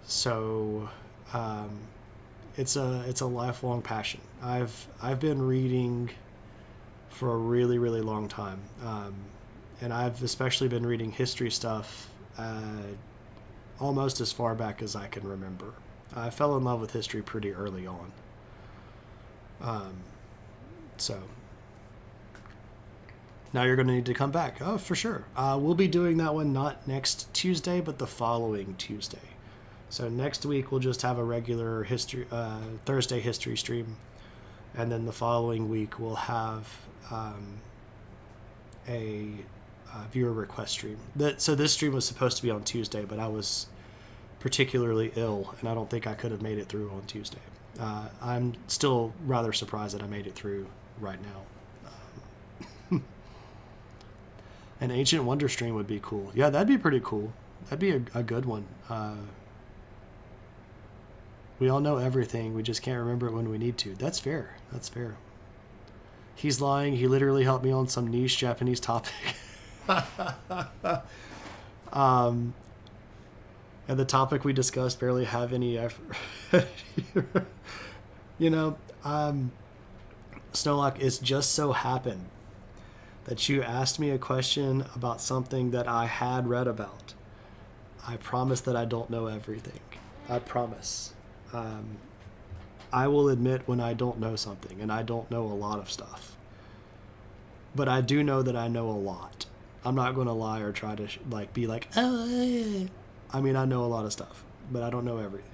So it's a lifelong passion. I've been reading for a really, really long time. and I've especially been reading history stuff almost as far back as I can remember. I fell in love with history pretty early on. So now you're going to need to come back. Oh, for sure. We'll be doing that one not next Tuesday, but the following Tuesday. So next week we'll just have a regular history Thursday history stream, and then the following week we'll have a viewer request stream. So this stream was supposed to be on Tuesday, but I was particularly ill, and I don't think I could have made it through on Tuesday. I'm still rather surprised that I made it through right now. An Ancient Wonder stream would be cool. Yeah, that'd be pretty cool. That'd be a good one. We all know everything. We just can't remember it when we need to. That's fair. That's fair. He's lying. He literally helped me on some niche Japanese topic. And the topic we discussed barely have any effort. Snowlock, it's just so happened that you asked me a question about something that I had read about. I promise that I don't know everything. I promise. I will admit when I don't know something, and I don't know a lot of stuff. But I do know that I know a lot. I'm not going to lie or try to be like, oh, I mean, I know a lot of stuff, but I don't know everything.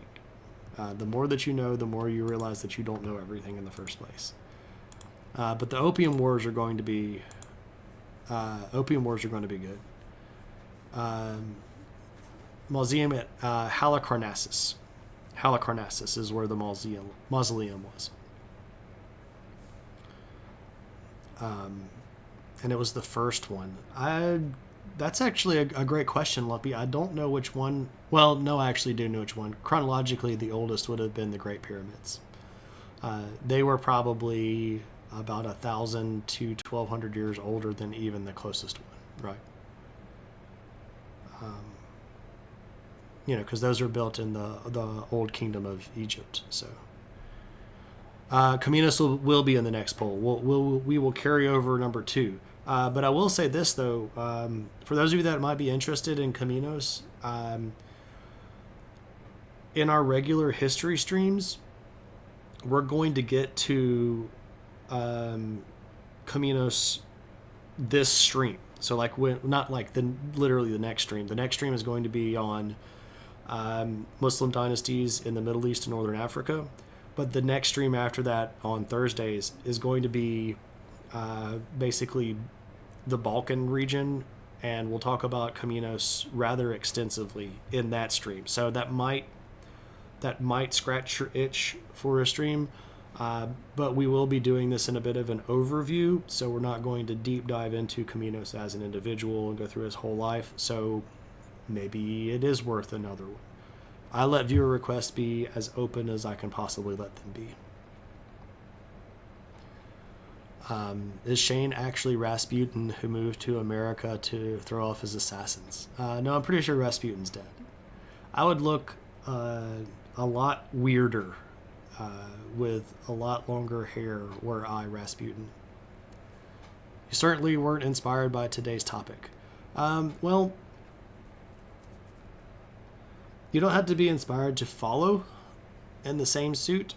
The more that you know, the more you realize that you don't know everything in the first place. But the Opium Wars are going to be good. Mausoleum at Halicarnassus. Halicarnassus is where the mausoleum was. And it was the first one. That's actually a great question, Lumpy. I don't know which one. Well, no, I actually do know which one. Chronologically, the oldest would have been the Great Pyramids. They were probably about 1,000 to 1,200 years older than even the closest one, right? Because those are built in the old kingdom of Egypt. So, Caminos will be in the next poll. We will carry over number 2. But I will say this though, for those of you that might be interested in Caminos, in our regular history streams, we're going to get to Caminos this stream. So not literally the next stream. The next stream is going to be on Muslim dynasties in the Middle East and Northern Africa. But the next stream after that on Thursdays is going to be basically the Balkan region, and we'll talk about Caminos rather extensively in that stream. So that might scratch your itch for a stream, but we will be doing this in a bit of an overview, so we're not going to deep dive into Caminos as an individual and go through his whole life. So maybe it is worth another one. I let viewer requests be as open as I can possibly let them be. Is Shane actually Rasputin who moved to America to throw off his assassins? No, I'm pretty sure Rasputin's dead. I would look a lot weirder with a lot longer hair were I Rasputin. You certainly weren't inspired by today's topic. Well, you don't have to be inspired to follow in the same suit,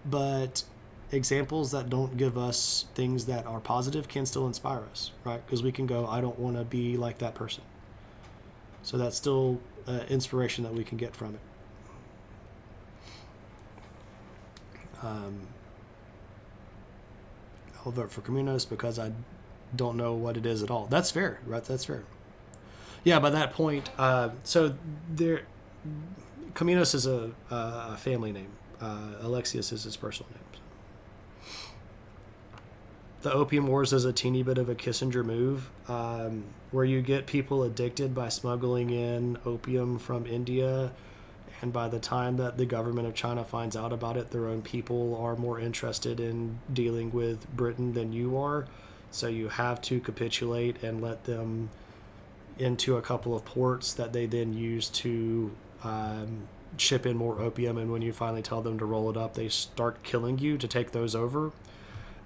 but examples that don't give us things that are positive can still inspire us, right? Because we can go, I don't want to be like that person. So that's still inspiration that we can get from it. I'll vote for Caminos because I don't know what it is at all. That's fair, right? That's fair. Yeah, by that point, so there, Caminos is a family name. Alexius is his personal name. The Opium Wars is a teeny bit of a Kissinger move, where you get people addicted by smuggling in opium from India, and by the time that the government of China finds out about it, their own people are more interested in dealing with Britain than you are, so you have to capitulate and let them into a couple of ports that they then use to ship in more opium, and when you finally tell them to roll it up, they start killing you to take those over,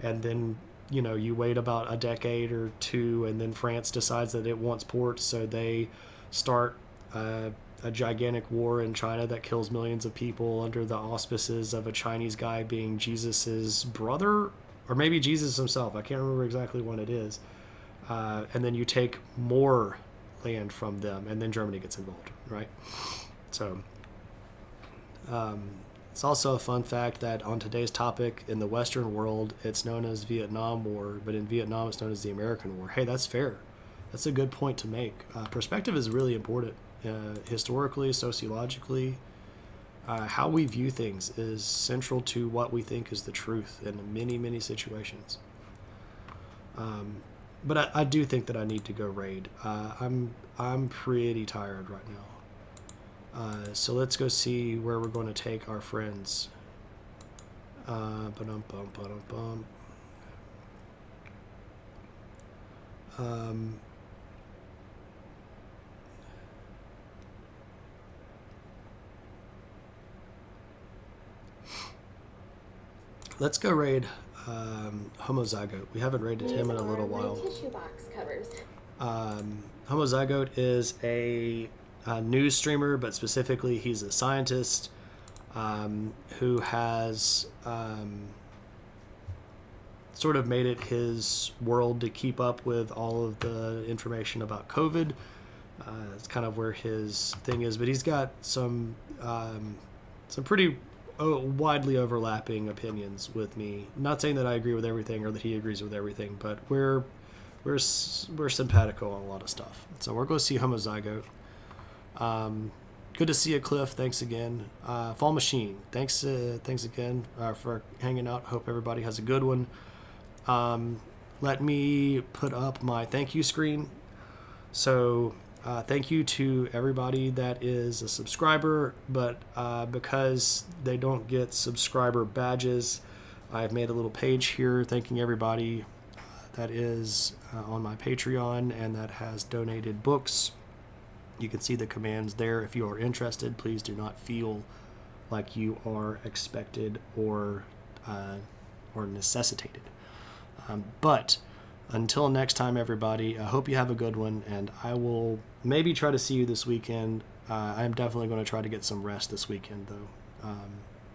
and then you wait about a decade or two, and then France decides that it wants ports, so they start a gigantic war in China that kills millions of people under the auspices of a Chinese guy being Jesus's brother, or maybe Jesus himself. I can't remember exactly what it is. And then you take more land from them, and then Germany gets involved, right? So it's also a fun fact that on today's topic, in the Western world, it's known as Vietnam War, but in Vietnam, it's known as the American War. Hey, that's fair. That's a good point to make. Perspective is really important. Historically, sociologically, how we view things is central to what we think is the truth in many, many situations. But I do think that I need to go raid. I'm pretty tired right now. So let's go see where we're going to take our friends. Let's go raid Homozygote. We haven't raided him in a little while. Tissue box covers. Homozygote is a news streamer, but specifically he's a scientist who has sort of made it his world to keep up with all of the information about COVID. It's kind of where his thing is, but he's got some pretty widely overlapping opinions with me. Not saying that I agree with everything or that he agrees with everything, but we're simpatico on a lot of stuff. So we're going to see Homozygote. Good to see you, Cliff. Thanks again. Fall Machine. Thanks again for hanging out. Hope everybody has a good one. Let me put up my thank you screen. So thank you to everybody that is a subscriber, but because they don't get subscriber badges, I've made a little page here thanking everybody that is on my Patreon and that has donated books. You can see the commands there. If you are interested, please do not feel like you are expected or necessitated. But until next time, everybody, I hope you have a good one, and I will maybe try to see you this weekend. I'm definitely going to try to get some rest this weekend, though.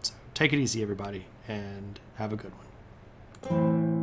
So take it easy, everybody, and have a good one.